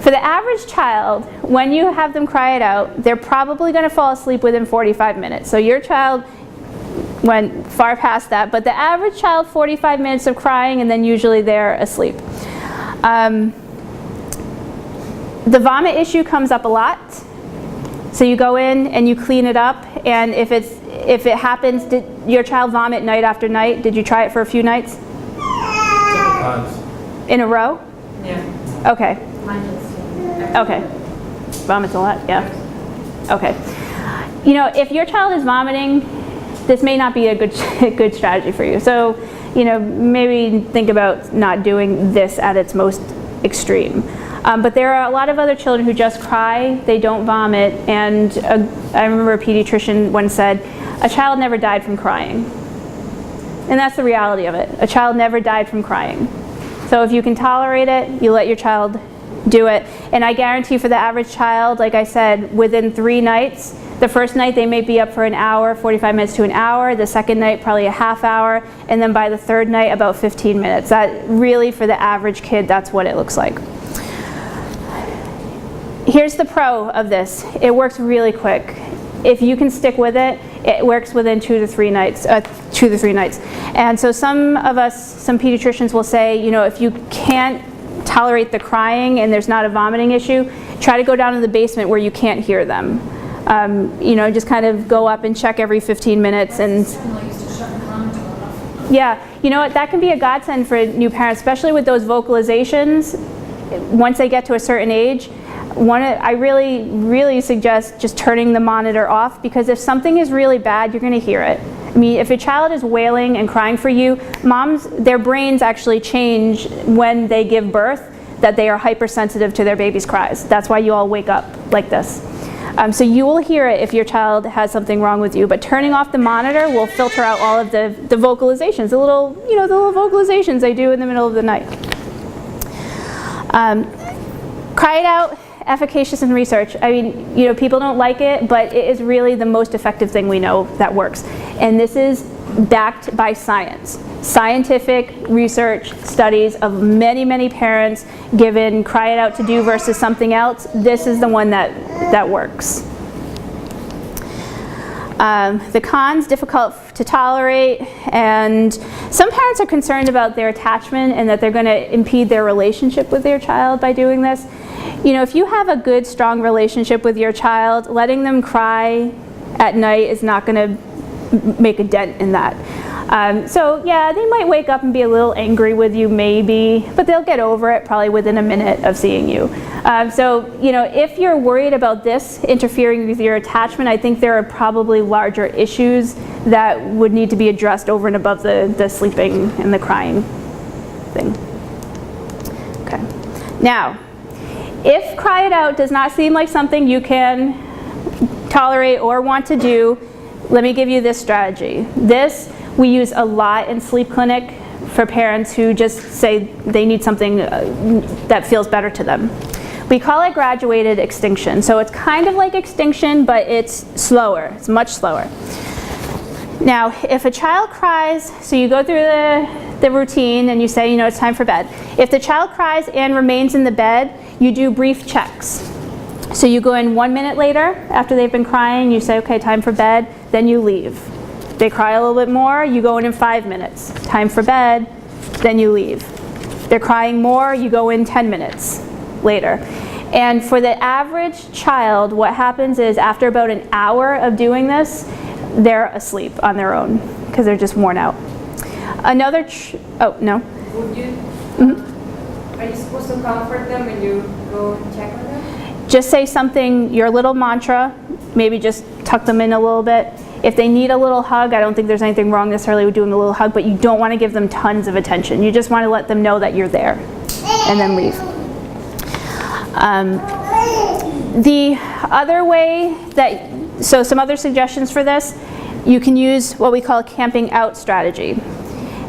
For the average child, when you have them cry it out, they're probably going to fall asleep within 45 minutes. So your child went far past that, but the average child, 45 minutes of crying, and then usually they're asleep. The vomit issue comes up a lot. So you go in and you clean it up, and if if it happens, did your child vomit night after night? Did you try it for a few nights Couple times. in a row? Yeah. Okay. Okay. Vomits a lot, yeah. Okay. You know, if your child is vomiting, this may not be a good strategy for you. So, you know, maybe think about not doing this at its most extreme. But there are a lot of other children who just cry, they don't vomit, and I remember a pediatrician once said, a child never died from crying. And that's the reality of it. A child never died from crying. So if you can tolerate it, you let your child do it. And I guarantee for the average child, like I said, within 3 nights, the first night they may be up for an hour, 45 minutes to an hour, the second night probably a half hour, and then by the third night about 15 minutes. That really, for the average kid, that's what it looks like. Here's the pro of this. It works really quick. If you can stick with it, it works within 2 to 3 nights. And so some of us, some pediatricians will say, you know, if you can't tolerate the crying and there's not a vomiting issue, try to go down to the basement where you can't hear them. You know, just kind of go up and check every 15 minutes and. Yeah, you know what, that can be a godsend for new parents, especially with those vocalizations. Once they get to a certain age, I really suggest just turning the monitor off, because if something is really bad, you're going to hear it. I mean, if a child is wailing and crying for you, their brains actually change when they give birth, that they are hypersensitive to their baby's cries. That's why you all wake up like this. So you will hear it if your child has something wrong with you, but turning off the monitor will filter out all of the vocalizations, the little vocalizations they do in the middle of the night. Cry it out, efficacious in research. I mean, you know, people don't like it, but it is really the most effective thing we know that works. And this is backed by science. Scientific research studies of many parents given cry it out to do versus something else. This is the one that works. The cons, difficult to tolerate, and some parents are concerned about their attachment and that they're going to impede their relationship with their child by doing this. You know, if you have a good, strong relationship with your child, letting them cry at night is not going to make a dent in that. So yeah, they might wake up and be a little angry with you maybe, but they'll get over it probably within a minute of seeing you. So, you know, if you're worried about this interfering with your attachment, I think there are probably larger issues that would need to be addressed over and above the sleeping and the crying thing. Okay. Now, if cry it out does not seem like something you can tolerate or want to do, let me give you this strategy. This we use a lot in sleep clinic for parents who just say they need something that feels better to them. We call it graduated extinction. So it's kind of like extinction, but it's slower. It's much slower. Now, if a child cries, so you go through the routine and you say, you know, it's time for bed. If the child cries and remains in the bed, you do brief checks. So you go in 1 minute later after they've been crying, you say, okay, time for bed, then you leave. They cry a little bit more, you go in 5 minutes. Time for bed, then you leave. They're crying more, you go in 10 minutes later. And for the average child, what happens is after about an hour of doing this, they're asleep on their own because they're just worn out. Another, oh, no? Would you, are you supposed to comfort them when you go and check on them? Just say something, your little mantra, maybe just tuck them in a little bit. If they need a little hug, I don't think there's anything wrong necessarily with doing a little hug, but you don't want to give them tons of attention. You just want to let them know that you're there and then leave. The other way so some other suggestions for this, you can use what we call a camping out strategy.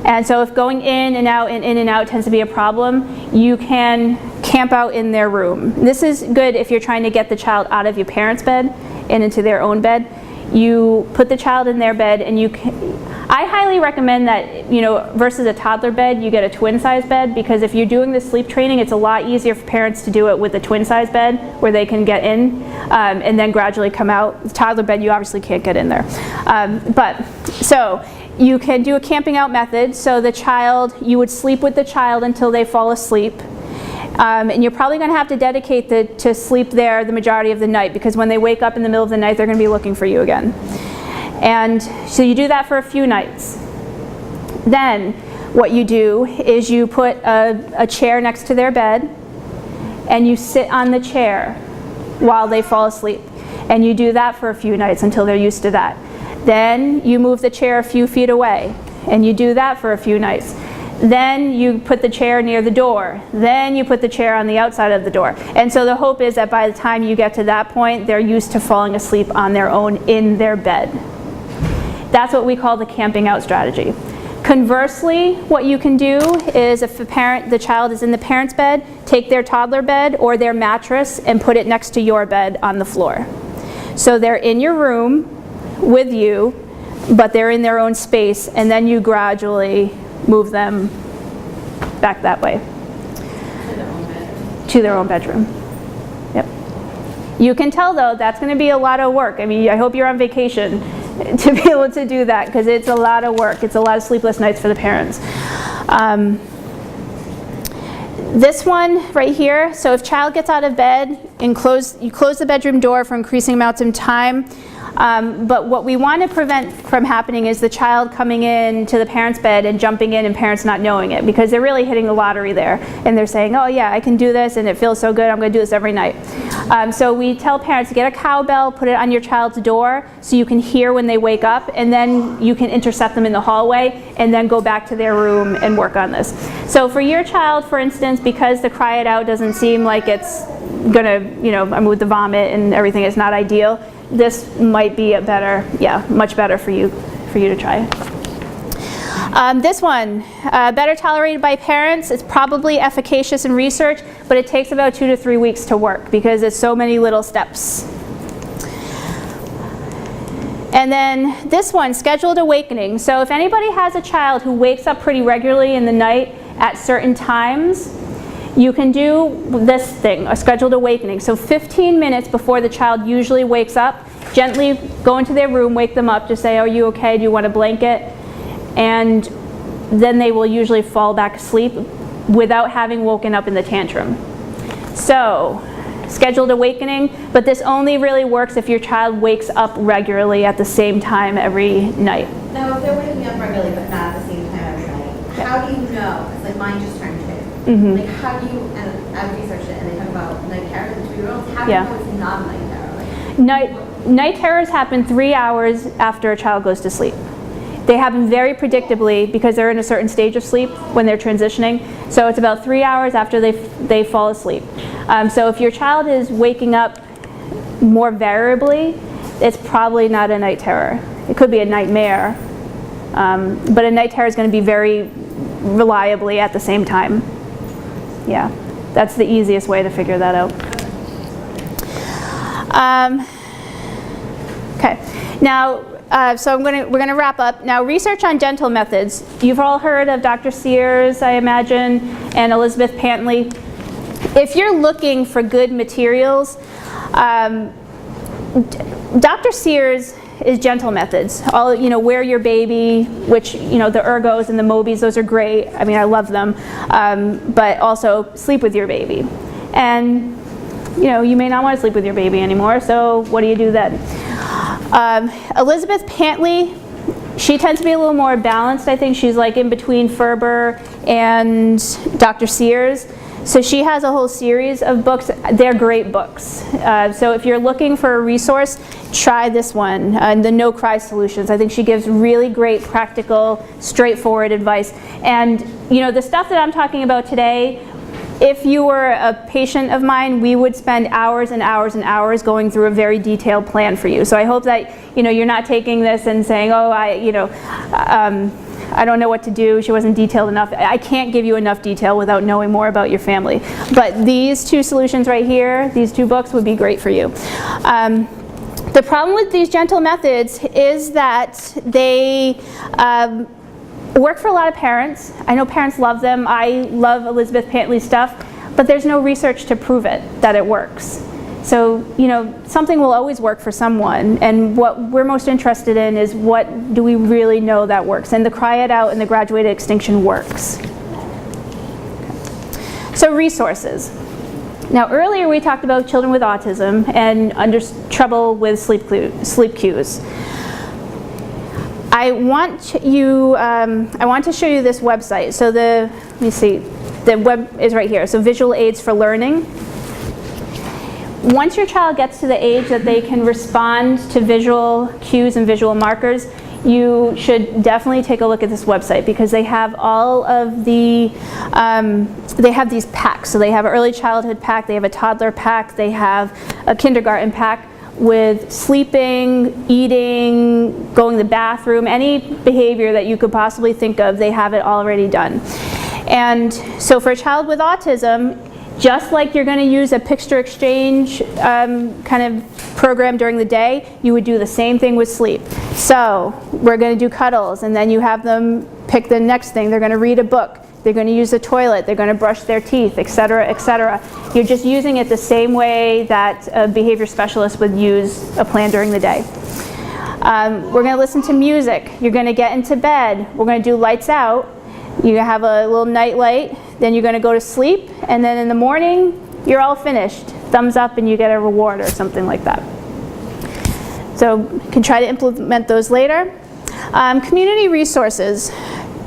And so if going in and out and in and out tends to be a problem, you can camp out in their room. This is good if you're trying to get the child out of your parents' bed and into their own bed. You put the child in their bed, and I highly recommend that, you know, versus a toddler bed, you get a twin size bed, because if you're doing the sleep training, it's a lot easier for parents to do it with a twin size bed where they can get in and then gradually come out. The toddler bed, you obviously can't get in there. So you can do a camping out method. So you would sleep with the child until they fall asleep. And you're probably going to have to dedicate to sleep there the majority of the night, because when they wake up in the middle of the night, they're going to be looking for you again. And so you do that for a few nights. Then what you do is you put a chair next to their bed and you sit on the chair while they fall asleep. And you do that for a few nights until they're used to that. Then you move the chair a few feet away and you do that for a few nights. Then you put the chair near the door. Then you put the chair on the outside of the door. And so the hope is that by the time you get to that point, they're used to falling asleep on their own in their bed. That's what we call the camping out strategy. Conversely, what you can do is if the child is in the parent's bed, take their toddler bed or their mattress and put it next to your bed on the floor. So they're in your room with you, but they're in their own space, and then you gradually move them back that way to their own bedroom. Yep. You can tell though that's going to be a lot of work. I mean, I hope you're on vacation to be able to do that, because it's a lot of work. It's a lot of sleepless nights for the parents. This one right here, so if child gets out of bed and you close the bedroom door for increasing amounts of time. But what we want to prevent from happening is the child coming in to the parent's bed and jumping in and parents not knowing it, because they're really hitting the lottery there. And they're saying, oh yeah, I can do this and it feels so good, I'm going to do this every night. So we tell parents to get a cowbell, put it on your child's door so you can hear when they wake up, and then you can intercept them in the hallway and then go back to their room and work on this. So for your child, for instance, because the cry it out doesn't seem like it's gonna, with the vomit and everything, it's not ideal, this might be a better, much better for you to try. This one, better tolerated by parents. It's probably efficacious in research, but it takes about 2 to 3 weeks to work because it's so many little steps. And then this one, scheduled awakening. So if anybody has a child who wakes up pretty regularly in the night at certain times, you can do this thing, a scheduled awakening. So 15 minutes before the child usually wakes up, gently go into their room, wake them up, just say, are you okay, do you want a blanket? And then they will usually fall back asleep without having woken up in the tantrum. So, scheduled awakening, but this only really works if your child wakes up regularly at the same time every night. Now, if they're waking up regularly but not at the same time every night, how do you know? It's like mine just turned 2. Like how do you, and I've researched it and they talk about night terrors and 2-year-olds, how do you know it's not a night terror? Like, night terrors happen 3 hours after a child goes to sleep. They happen very predictably because they're in a certain stage of sleep when they're transitioning. So it's about 3 hours after they fall asleep. So if your child is waking up more variably, it's probably not a night terror. It could be a nightmare, but a night terror is going to be very reliably at the same time. Yeah, that's the easiest way to figure that out. Okay, now, so we're going to wrap up. Now, research on gentle methods. You've all heard of Dr. Sears, I imagine, and Elizabeth Pantley. If you're looking for good materials, Dr. Sears is gentle methods. All, Wear Your Baby, which, the Ergos and the Mobies, those are great. I mean, I love them. But also Sleep with Your Baby. And, you may not want to sleep with your baby anymore, so what do you do then? Elizabeth Pantley, she tends to be a little more balanced. I think she's like in between Ferber and Dr. Sears. So she has a whole series of books. They're great books. So if you're looking for a resource, try this one, the No Cry Solutions. I think she gives really great, practical, straightforward advice. And the stuff that I'm talking about today, if you were a patient of mine, we would spend hours and hours and hours going through a very detailed plan for you. So I hope that you're not taking this and saying, oh, I don't know what to do, she wasn't detailed enough. I can't give you enough detail without knowing more about your family. But these 2 solutions right here, these 2 books would be great for you. The problem with these gentle methods is that they work for a lot of parents. I know parents love them. I love Elizabeth Pantley's stuff, but there's no research to prove that it works. So, something will always work for someone, and what we're most interested in is what do we really know that works, and the Cry It Out and the Graduated Extinction works. So resources. Now earlier we talked about children with autism and trouble with sleep cues. I want to show you this website. So let me see, the web is right here. So Visual Aids for Learning. Once your child gets to the age that they can respond to visual cues and visual markers, you should definitely take a look at this website because they have all of the, they have these packs. So they have an early childhood pack, they have a toddler pack, they have a kindergarten pack with sleeping, eating, going to the bathroom, any behavior that you could possibly think of, they have it already done. And so for a child with autism, just like you're going to use a picture exchange kind of program during the day, you would do the same thing with sleep. So we're going to do cuddles, and then you have them pick the next thing. They're going to read a book. They're going to use the toilet. They're going to brush their teeth, etc., etc. You're just using it the same way that a behavior specialist would use a plan during the day. We're going to listen to music. You're going to get into bed. We're going to do lights out. You have a little night light. Then you're going to go to sleep, and then in the morning, you're all finished. Thumbs up and you get a reward or something like that. So you can try to implement those later. Community resources.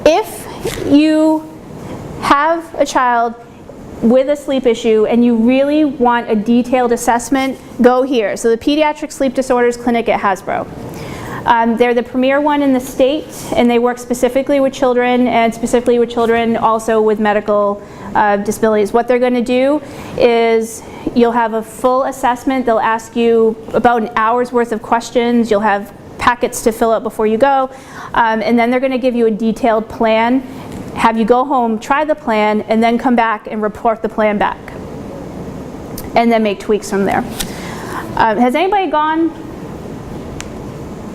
If you have a child with a sleep issue and you really want a detailed assessment, go here. So the Pediatric Sleep Disorders Clinic at Hasbro. They're the premier one in the state, and they work specifically with children, and specifically with children also with medical disabilities. What they're going to do is you'll have a full assessment. They'll ask you about an hour's worth of questions. You'll have packets to fill out before you go, and then they're going to give you a detailed plan, have you go home, try the plan, and then come back and report the plan back, and then make tweaks from there. Has anybody gone?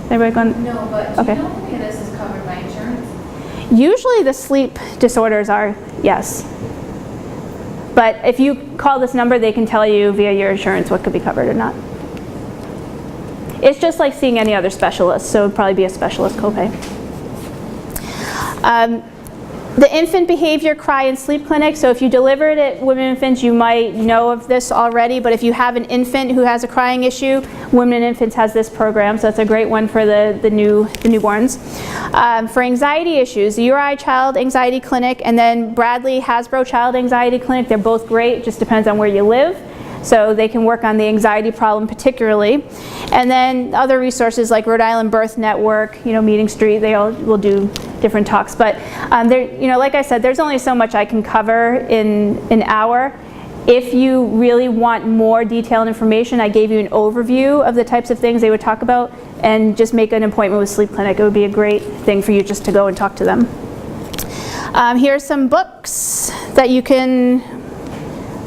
Everybody gone? No, but do Okay. you know if any of this is covered by insurance? Usually the sleep disorders are, yes. But if you call this number, they can tell you via your insurance what could be covered or not. It's just like seeing any other specialist, so it would probably be a specialist copay. The infant behavior cry and sleep clinic. So if you delivered at Women and Infants, you might know of this already, but if you have an infant who has a crying issue, Women and Infants has this program, so it's a great one for the newborns. For anxiety issues, the URI Child Anxiety Clinic and then Bradley Hasbro Child Anxiety Clinic, they're both great, it just depends on where you live. So they can work on the anxiety problem particularly. And then other resources like Rhode Island Birth Network, Meeting Street, they all will do different talks. But like I said, there's only so much I can cover in an hour. If you really want more detailed information, I gave you an overview of the types of things they would talk about, and just make an appointment with Sleep Clinic. It would be a great thing for you just to go and talk to them. Here are some books that you can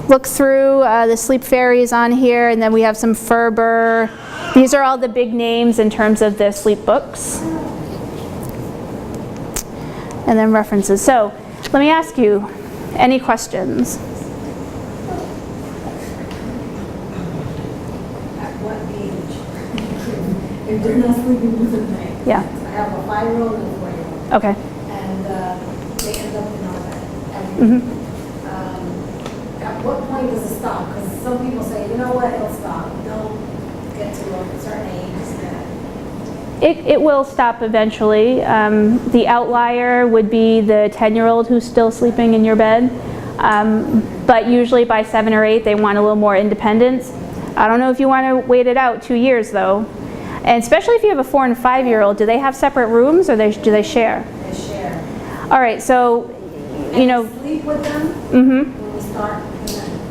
look through. The Sleep Fairy is on here, and then we have some Ferber. These are all the big names in terms of the sleep books. And then references. So let me ask you, any questions? At what age? If they're not sleeping with the night. Yeah. I have a 5-year-old and a 4-year-old. Okay. And they end up in our bed. Mm-hmm. At what point does it stop? Because some people say, you know what, it'll stop. Don't get to a certain age. It will stop eventually. The outlier would be the 10-year-old who's still sleeping in your bed. But usually by 7 or 8, they want a little more independence. I don't know if you want to wait it out 2 years though. And especially if you have a 4 and 5-year-old, do they have separate rooms or do they share? They share. All right, so, And sleep with them when we start.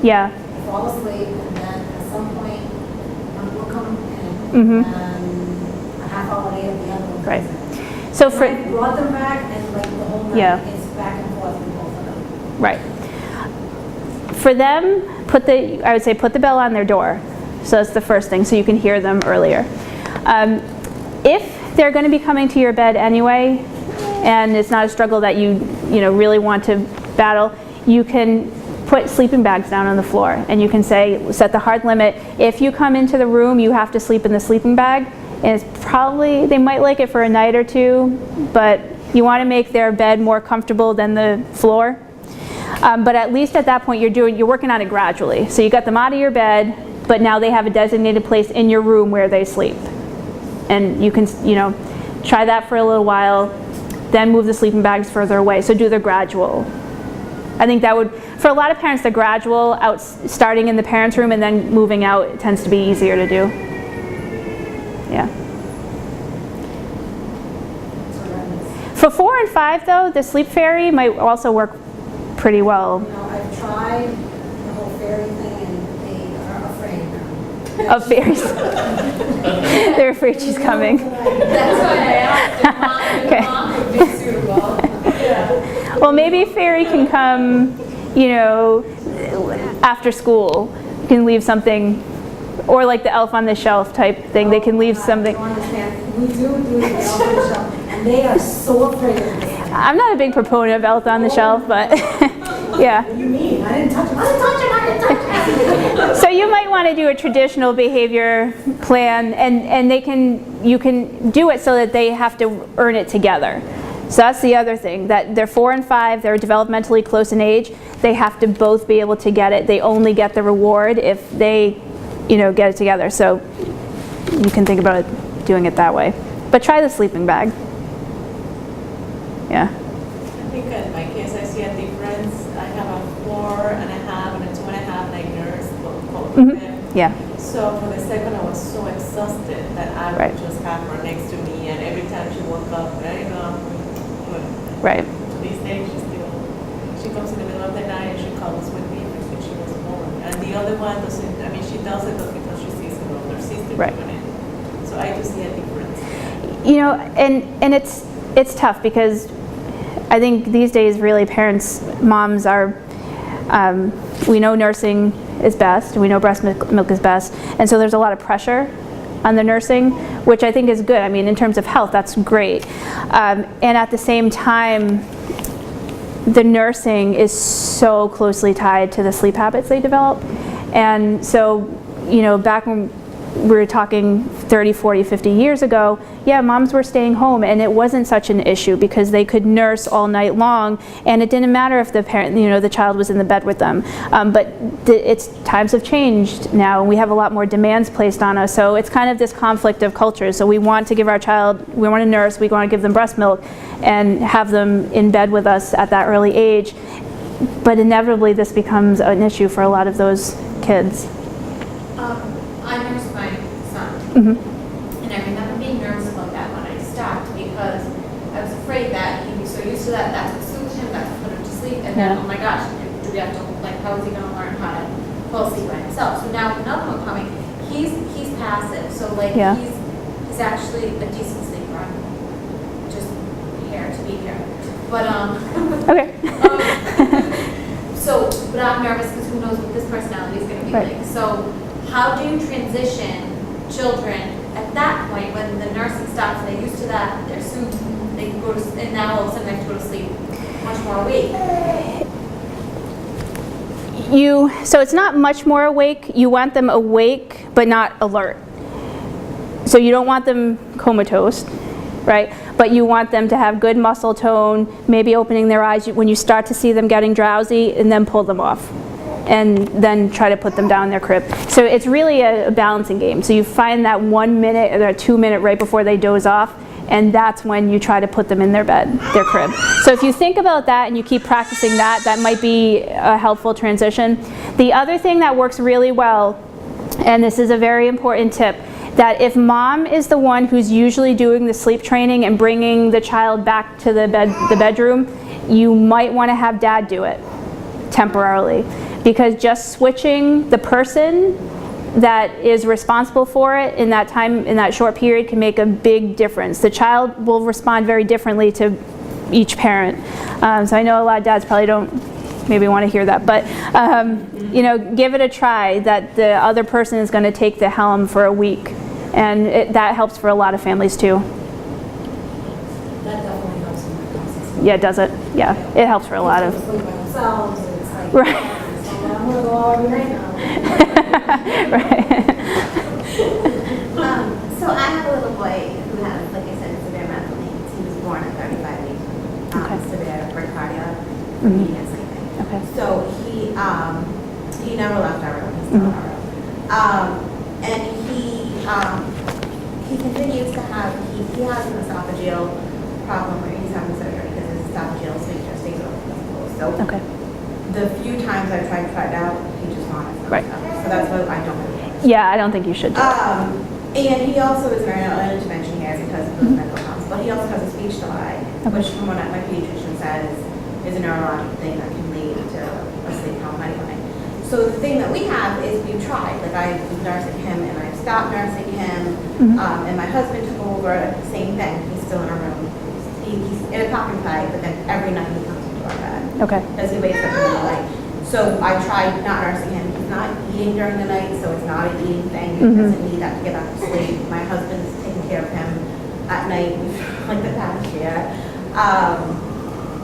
yeah. Fall asleep, and then at some point, one will come in, and a half hour later, the other one comes Right. in. So So for, I brought them back, and like the whole night, Yeah. it's back and forth with both of them. right. For them, I would say put the bell on their door. So that's the first thing, so you can hear them earlier. If they're going to be coming to your bed anyway, and it's not a struggle that you really want to battle, you can put sleeping bags down on the floor, and you can set the hard limit. If you come into the room, you have to sleep in the sleeping bag, and it's probably, they might like it for a night or two, but you want to make their bed more comfortable than the floor. But at least at that point, you're working on it gradually. So you got them out of your bed, but now they have a designated place in your room where they sleep. And you can, Try that for a little while, then move the sleeping bags further away. So do the gradual. I think that would, for a lot of parents, the gradual out, starting in the parents' room and then moving out, it tends to be easier to do. Yeah. For 4 and 5, though, the sleep fairy might also work pretty well. You know, I've tried the whole fairy thing and they are afraid now. Of fairies. They're afraid she's coming. That's why I asked if Okay. mom would be suitable. Yeah. Well, maybe fairy can come, you know, after school. You can leave something, or like the elf on the shelf type thing. They can leave something. I don't understand. We do the elf on the shelf, and they are so afraid of this. I'm not a big proponent of elf on the shelf, but yeah. What do you mean? I didn't touch him. I didn't touch him. I didn't touch him. So you might want to do a traditional behavior plan, and you can do it so that they have to earn it together. So that's the other thing, that they're 4 and 5, they're developmentally close in age, they have to both be able to get it. They only get the reward if they, you know, get it together. So you can think about it, doing it that way. But try the sleeping bag. Yeah. I think in my case, I see a difference. I have a 4 and a half and a 2 and a half, like nurse, both of them. Yeah. So for the second, I was so exhausted that I would Right. just have her next to me, and every time she woke up, you know, Right. to this day, she comes in the middle of the night and she cuddles with me when she was born. And the other one doesn't, I mean, she does it but because she sees her older sister Right. doing it. So I do see a difference. You know, and it's tough because I think these days really parents, moms are, we know nursing is best, we know breast milk is best, and so there's a lot of pressure on the nursing, which I think is good. I mean, in terms of health, that's great. And at the same time, the nursing is so closely tied to the sleep habits they develop. And so, you know, back when we were talking 30, 40, 50 years ago, yeah, moms were staying home and it wasn't such an issue because they could nurse all night long and it didn't matter if the parent, you know, the child was in the bed with them. But times have changed now and we have a lot more demands placed on us. So it's kind of this conflict of cultures. So we want to give our child, we want to nurse, we want to give them breast milk and have them in bed with us at that early age. But inevitably this becomes an issue for a lot of those kids. I nursed my son, and I remember being nervous about that when I stopped because I was afraid that he was so used to that, that's what soothed him, that's what put him to sleep, and then, Yeah. oh my gosh, do we have to, like, how is he gonna learn how to fall asleep by himself? So now with another one coming, he's passive, so like, Yeah. he's actually a decent sleeper, just here to be here. But, Okay. So, but I'm nervous because who knows what this personality is going to be Right. like. So, how do you transition children at that point when the nursing stops, they're used to that, they're soothed, they can go to, and now all of a sudden they have to go to sleep much more awake. So it's not much more awake. You want them awake, but not alert. So you don't want them comatose, right? But you want them to have good muscle tone, maybe opening their eyes when you start to see them getting drowsy, and then pull them off. And then try to put them down in their crib. So it's really a balancing game. So you find that 1 minute or 2 minute right before they doze off, and that's when you try to put them in their bed, their crib. So if you think about that and you keep practicing that, that might be a helpful transition. The other thing that works really well, and this is a very important tip, that if mom is the one who's usually doing the sleep training and bringing the child back to the bedroom, you might want to have dad do it temporarily. Because just switching the person that is responsible for it in that time, in that short period, can make a big difference. The child will respond very differently to each parent. So I know a lot of dads probably don't maybe want to hear that, but you know, give it a try that the other person is going to take the helm for a week. And that helps for a lot of families too. That definitely helps in my process. Yeah, does it? Yeah, it helps for a lot of. Kids go to sleep by themselves, and it's like, Right. so I'm gonna go all every night now. Right. So I have a little boy who has, like I said, severe mental needs. He was born at 35 weeks. Okay. Severe bradycardia, eating and sleeping. Okay. So he never left our room. He's still in our room. And he continues to have, he has an esophageal problem where he's having surgery because his esophageal sphincter stays open. So Okay. the few times I've tried to try it out, he just vomits. Right. So that's what I don't really like. Yeah, I don't think you should do it. And he also is, I wanted to mention here because of those mental problems, but he also has a speech delay, which from what my pediatrician says is a neurological thing that can lead to a sleep problem anyway. So the thing that we have is we've tried, like I was nursing him and I've stopped nursing him, and my husband took over, same thing, he's still in our room. He's in a talking pipe, but then every night he comes into our bed. Okay. Because he wakes up in the night. So I tried not nursing him. He's not eating during the night, so it's not an eating thing. He doesn't need that to get back to sleep. My husband's taking care of him at night, like the past year.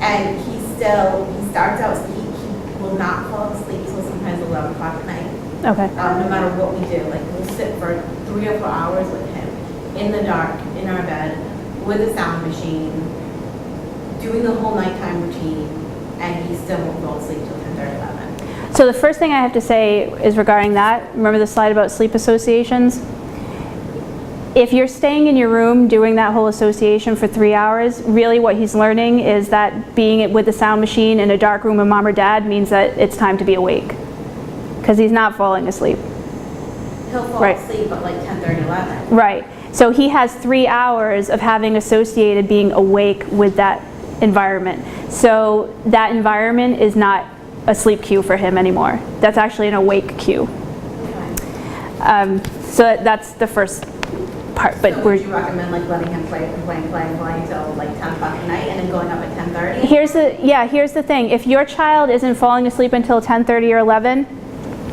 And he starts out, he will not fall asleep till sometimes 11 o'clock at night. Okay. No matter what we do. Like we'll sit for 3 or 4 hours with him in the dark, in our bed, with a sound machine, doing the whole nighttime routine, and he still won't fall asleep till 10:30, 11. So the first thing I have to say is regarding that, remember the slide about sleep associations? If you're staying in your room doing that whole association for 3 hours, really what he's learning is that being with the sound machine in a dark room with mom or dad means that it's time to be awake. Because he's not falling asleep. He'll fall Right. asleep at like 10:30, 11. Right. So he has 3 hours of having associated being awake with that environment. So that environment is not a sleep cue for him anymore. That's actually an awake cue. Okay. So that's the first part. But So we're, would you recommend like letting him play until like 10 o'clock at night and then going up at 10:30? here's the thing. If your child isn't falling asleep until 10:30 or 11,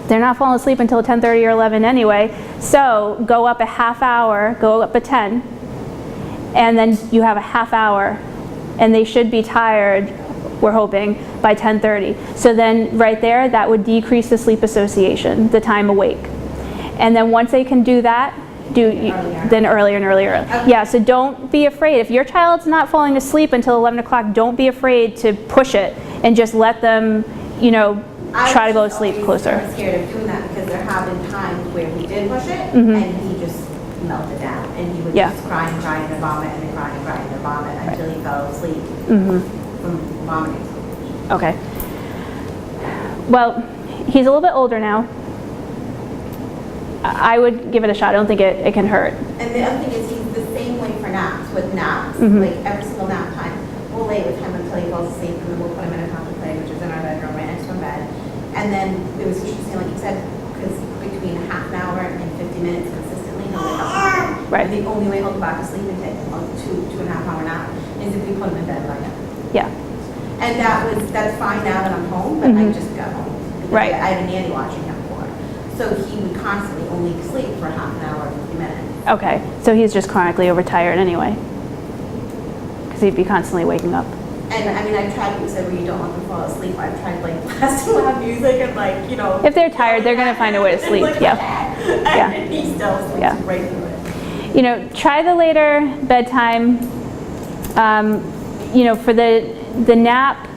they're not falling asleep until 10:30 or 11 anyway. So go up a half hour, go up a 10, and then you have a half hour, and they should be tired, we're hoping, by 10:30. So then right there, that would decrease the sleep association, the time awake. And then once they can do that, then earlier and earlier. Okay. Yeah, so don't be afraid. If your child's not falling asleep until 11 o'clock, don't be afraid to push it and just let them, try to go to sleep closer. I was scared of doing that because there have been times where he did push it and he just melted down and he would Yeah. just cry and vomit and then cry and then vomit until he fell asleep from vomiting. Okay. Well, he's a little bit older now. I would give it a shot. I don't think it can hurt. And the other thing is he's the same way for naps, with naps. Like every single nap time, we'll lay with him until he falls asleep and then we'll put him in a comfy play, which is in our bedroom right next to our bed. And then it was interesting, like you said, because between a half an hour and 50 minutes consistently, he'll wake up. Right. And the only way he'll go back to sleep and take a 2.5 hour nap is if we put him in bed by now. Yeah. And that's fine now that I'm home, but I just got home. Because Right. I had a nanny watching him for. So he would constantly only sleep for half an hour, 50 minutes. Okay. So he's just chronically overtired anyway. Because he'd be constantly waking up. And I mean, I've tried what you said where you don't let them fall asleep. I've tried like blasting loud music and like, If they're tired, they're going to find a way to sleep. Like, Yeah. Yeah. And he still sleeps Yeah. right through it. Try the later bedtime. For the nap,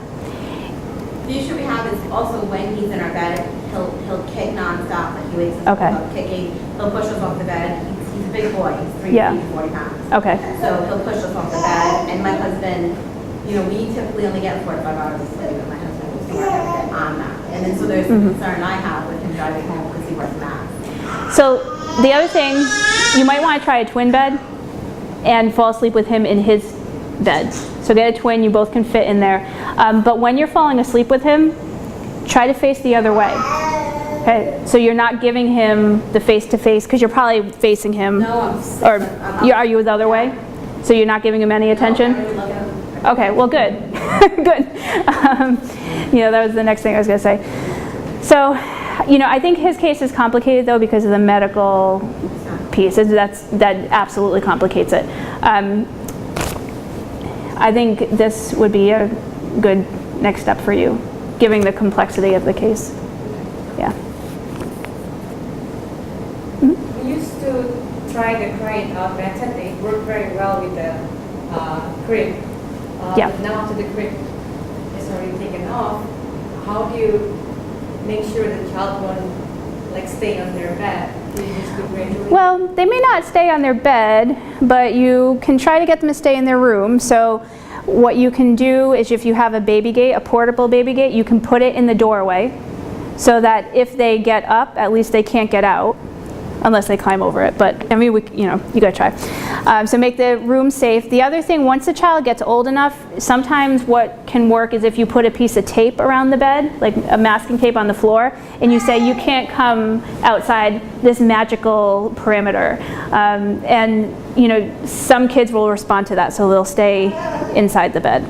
The issue we have is also when he's in our bed, he'll kick nonstop. Like he wakes us Okay. up kicking. He'll push us off the bed. He's a big boy. He's 3 Yeah. feet, 40 pounds. okay. So he'll push us off the bed, and my husband, we typically only get 4 to 5 hours of sleep, and my husband will still get on that. And then so there's the concern I have with him driving home because he wears a mask. So the other thing, you might want to try a twin bed and fall asleep with him in his bed. So get a twin, you both can fit in there. But when you're falling asleep with him, try to face the other way. Okay, so you're not giving him the face-to-face, because you're probably facing him. No, Or are you the other way? So you're not giving him any attention? I really look at him. Okay, well, good. Good. That was the next thing I was going to say. So, I think his case is complicated, though, because of the medical piece. That absolutely complicates it. I think this would be a good next step for you, given the complexity of the case. Yeah. We used to try the crying out method. It worked very well with the crib. Yeah. But now after the crib is already taken off, how do you make sure the child won't stay on their bed? They just go gradually? Well, they may not stay on their bed, but you can try to get them to stay in their room. So what you can do is if you have a baby gate, a portable baby gate, you can put it in the doorway so that if they get up, at least they can't get out unless they climb over it. But I mean, you gotta try. So make the room safe. The other thing, once the child gets old enough, sometimes what can work is if you put a piece of tape around the bed, like a masking tape on the floor, and you say you can't come outside this magical perimeter. And some kids will respond to that, so they'll stay inside the bed.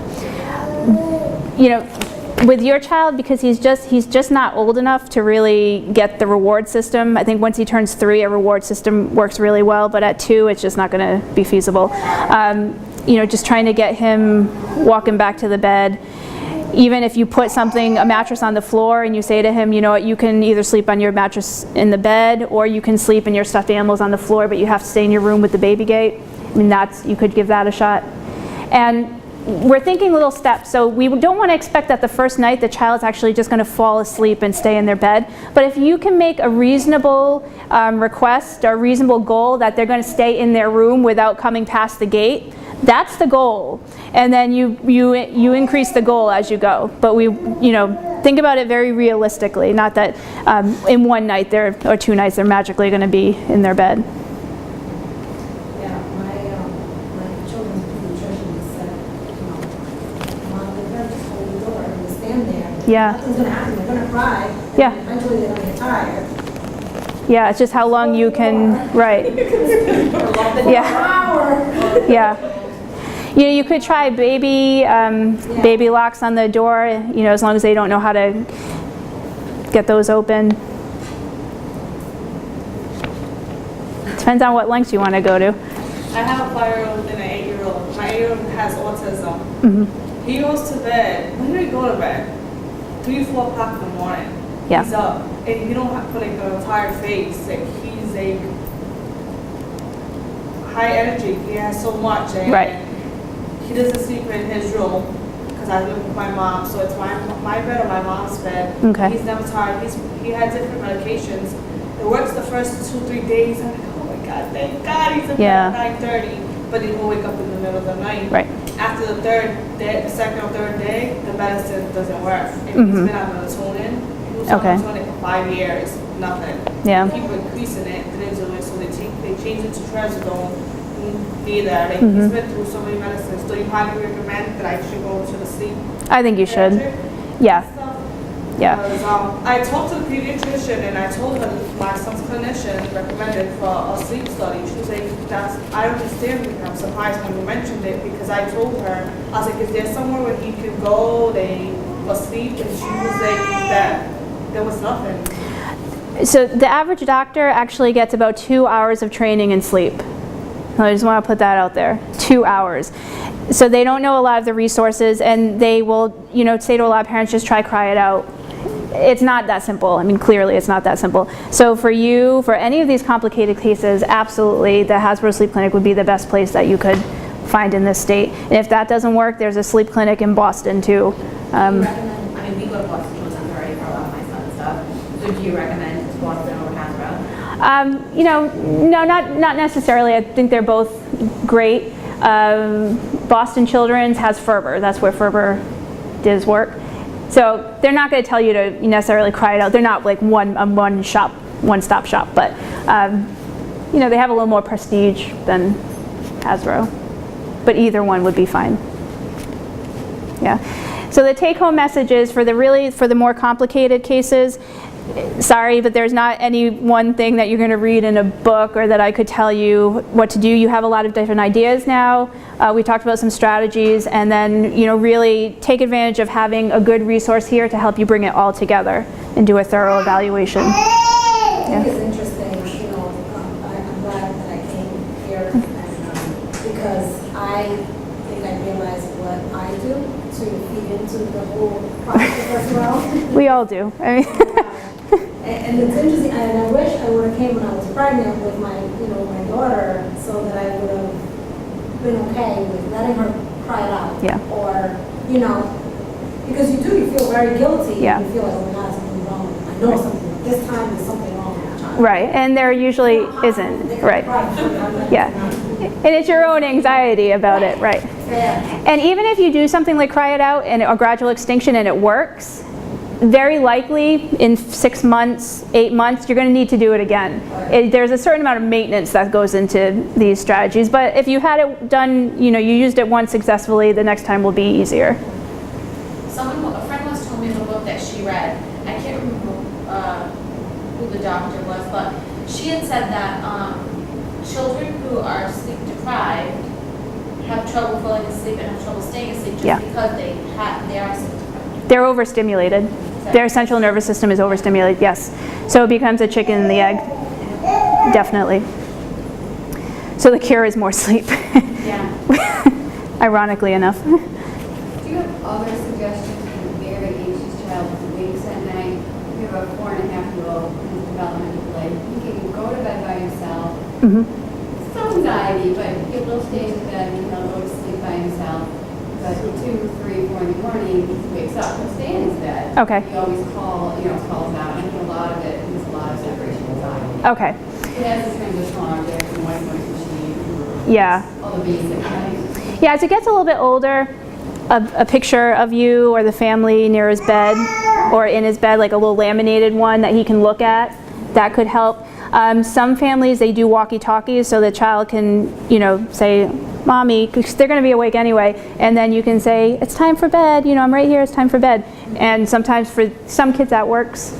With your child, because he's just not old enough to really get the reward system. I think once he turns 3, a reward system works really well, but at 2, it's just not going to be feasible. Just trying to get him walking back to the bed. Even if you put a mattress on the floor and you say to him, you know what, you can either sleep on your mattress in the bed or you can sleep in your stuffed animals on the floor, but you have to stay in your room with the baby gate. I mean, you could give that a shot. And we're thinking little steps, so we don't want to expect that the first night the child's actually just going to fall asleep and stay in their bed. But if you can make a reasonable request or a reasonable goal that they're going to stay in their room without coming past the gate, that's the goal. And then you increase the goal as you go. But think about it very realistically, not that in one night or 2 nights they're magically going to be in their bed. Yeah, my children's pediatrician just said, Mom, they're going to just hold the door and just stand there. Yeah. Nothing's going to happen. They're going to cry. And Yeah. eventually they're going to get tired. Yeah, it's just how long you can, right. Yeah. Yeah. You could try baby locks on the door, as long as they don't know how to get those open. Depends on what lengths you want to go to. I have a 5-year-old and an 8-year-old. My 8-year-old has autism. Mm-hmm. He goes to bed. When do he go to bed? 3, 4 o'clock in the morning. Yeah. He's up. And you don't have to put a tired face. He's high energy. He has so much. And Right. He doesn't sleep in his room because I live with my mom. So it's my bed or my mom's bed. Okay. He's never tired. He had different medications. It works the first 2-3 days. I'm like, oh my God, thank God he's in bed at 9:30. But he will wake up in the middle of the night. Right. After the second or third day, the medicine doesn't work. If he's Mm-hmm. been on melatonin, he was on melatonin for 5 years, nothing. Yeah. Keep increasing it, so they changed it to trazodone. Neither. Mm-hmm. He's been through so many medicines. Do you highly recommend that I should go to the sleep? I think you should. Yeah. Yeah. Because, I talked to the pediatrician and I told her that my son's clinician recommended for a sleep study. She was like, I understand because I'm surprised when you mentioned it because I told her, I was like, is there somewhere where he could go for sleep? And she was like, that there was nothing. So the average doctor actually gets about 2 hours of training in sleep. I just want to put that out there, 2 hours. So they don't know a lot of the resources and they will, say to a lot of parents, just cry it out. It's not that simple. I mean, clearly it's not that simple. So for any of these complicated cases, absolutely the Hasbro Sleep Clinic would be the best place that you could find in this state. And if that doesn't work, there's a sleep clinic in Boston too. Do you recommend, I mean, we go to Boston sometimes already for a lot of my son's stuff. So do you recommend Boston over Hasbro? No, not necessarily. I think they're both great. Boston Children's has Ferber. That's where Ferber does work. So they're not going to tell you to necessarily cry it out. They're not like one-stop shop, but they have a little more prestige than Hasbro. But either one would be fine. Yeah. So the take-home message is for the more complicated cases. Sorry, but there's not any one thing that you're going to read in a book or that I could tell you what to do. You have a lot of different ideas now. We talked about some strategies, and then really take advantage of having a good resource here to help you bring it all together and do a thorough evaluation. I think it's interesting, I'm glad that I came here because I think I realized what I do to feed into the whole process as well. We all do. I mean, And it's interesting, and I wish I would have came when I was pregnant with my daughter, so that I would have been okay with letting her cry it out. Yeah. Or, because you feel very guilty. Yeah. You feel like, oh my God, something's wrong with me. I know something, this time there's something wrong with my child. Right, and there usually isn't, right. Yeah, and it's your own anxiety about it, right. And even if you do something like cry it out and a gradual extinction and it works, very likely in 6 months, 8 months, you're going to need to do it again. There's a certain amount of maintenance that goes into these strategies, but if you had it done, you used it once successfully, the next time will be easier. A friend once told me in the book that she read, I can't remember who the doctor was, but she had said that children who are sleep deprived have trouble falling asleep and have trouble staying asleep just because they are sleep deprived. They're overstimulated. Their central nervous system is overstimulated, yes. So it becomes a chicken and the egg, definitely. So the cure is more sleep, ironically enough. Do you have other suggestions for a very anxious child who wakes at night? We have a 4.5-year-old who's developmental delay. He can go to bed by himself. Some anxiety, but he'll stay in bed and he'll go to sleep by himself. But 2, 3, 4 in the morning, he wakes up, he'll stay in his bed. Okay. He always calls out. I think a lot of it is a lot of separation anxiety. Okay. He has this transitional object and white noise machine. Yeah. All the basic things. Yeah, as it gets a little bit older, a picture of you or the family near his bed or in his bed, like a little laminated one that he can look at, that could help. Some families, they do walkie-talkies so the child can, say, Mommy, because they're going to be awake anyway, and then you can say, it's time for bed, I'm right here, it's time for bed. And sometimes for some kids that works.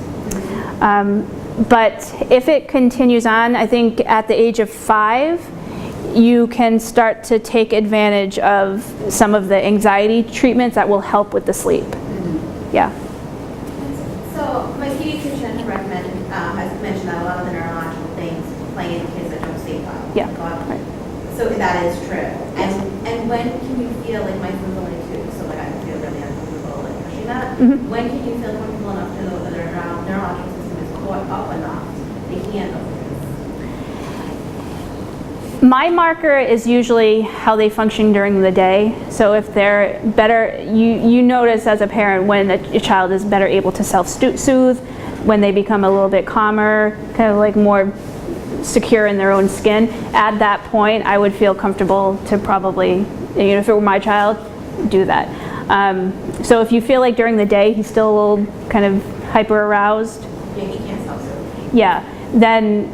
But if it continues on, I think at the age of 5, you can start to take advantage of some of the anxiety treatments that will help with the sleep. Yeah. So my pediatrician has mentioned that a lot of the neurological things play in kids that don't sleep well. Yeah. Like, so that is true. And when can you feel, like my son's only 2, so like I feel really uncomfortable like pushing that. When can you feel comfortable enough to know that their neurological system is caught up enough to handle this? My marker is usually how they function during the day. So if they're better, you notice as a parent when a child is better able to self-soothe, when they become a little bit calmer, kind of like more secure in their own skin. At that point, I would feel comfortable to probably, if it were my child, do that. So if you feel like during the day he's still a little kind of hyper aroused, Yeah, he can't self-soothe. yeah, then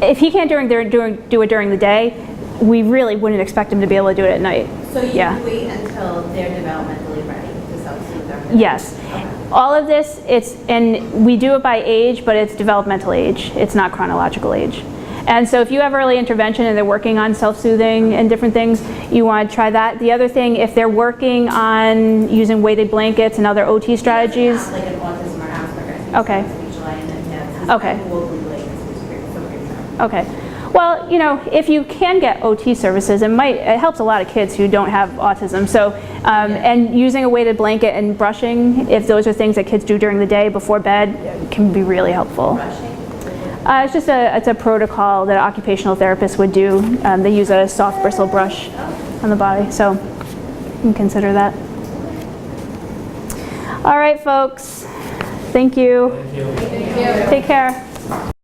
if he can't do it during the day, we really wouldn't expect him to be able to do it at night. So you Yeah. wait until they're developmentally ready to self-soothe their Yes. Okay. All of this, and we do it by age, but it's developmental age. It's not chronological age. And so if you have early intervention and they're working on self-soothing and different things, you want to try that. The other thing, if they're working on using weighted blankets and other OT strategies. Like an autism or Asperger's. Okay. Okay. Okay. Okay. Well, if you can get OT services, it helps a lot of kids who don't have autism. So, and using a weighted blanket and brushing, if those are things that kids do during the day before bed, can be really helpful. Brushing. It's just it's a protocol that occupational therapists would do. They use a soft bristle brush on the body, so you can consider that. All right, folks. Thank you. Thank you. Take care.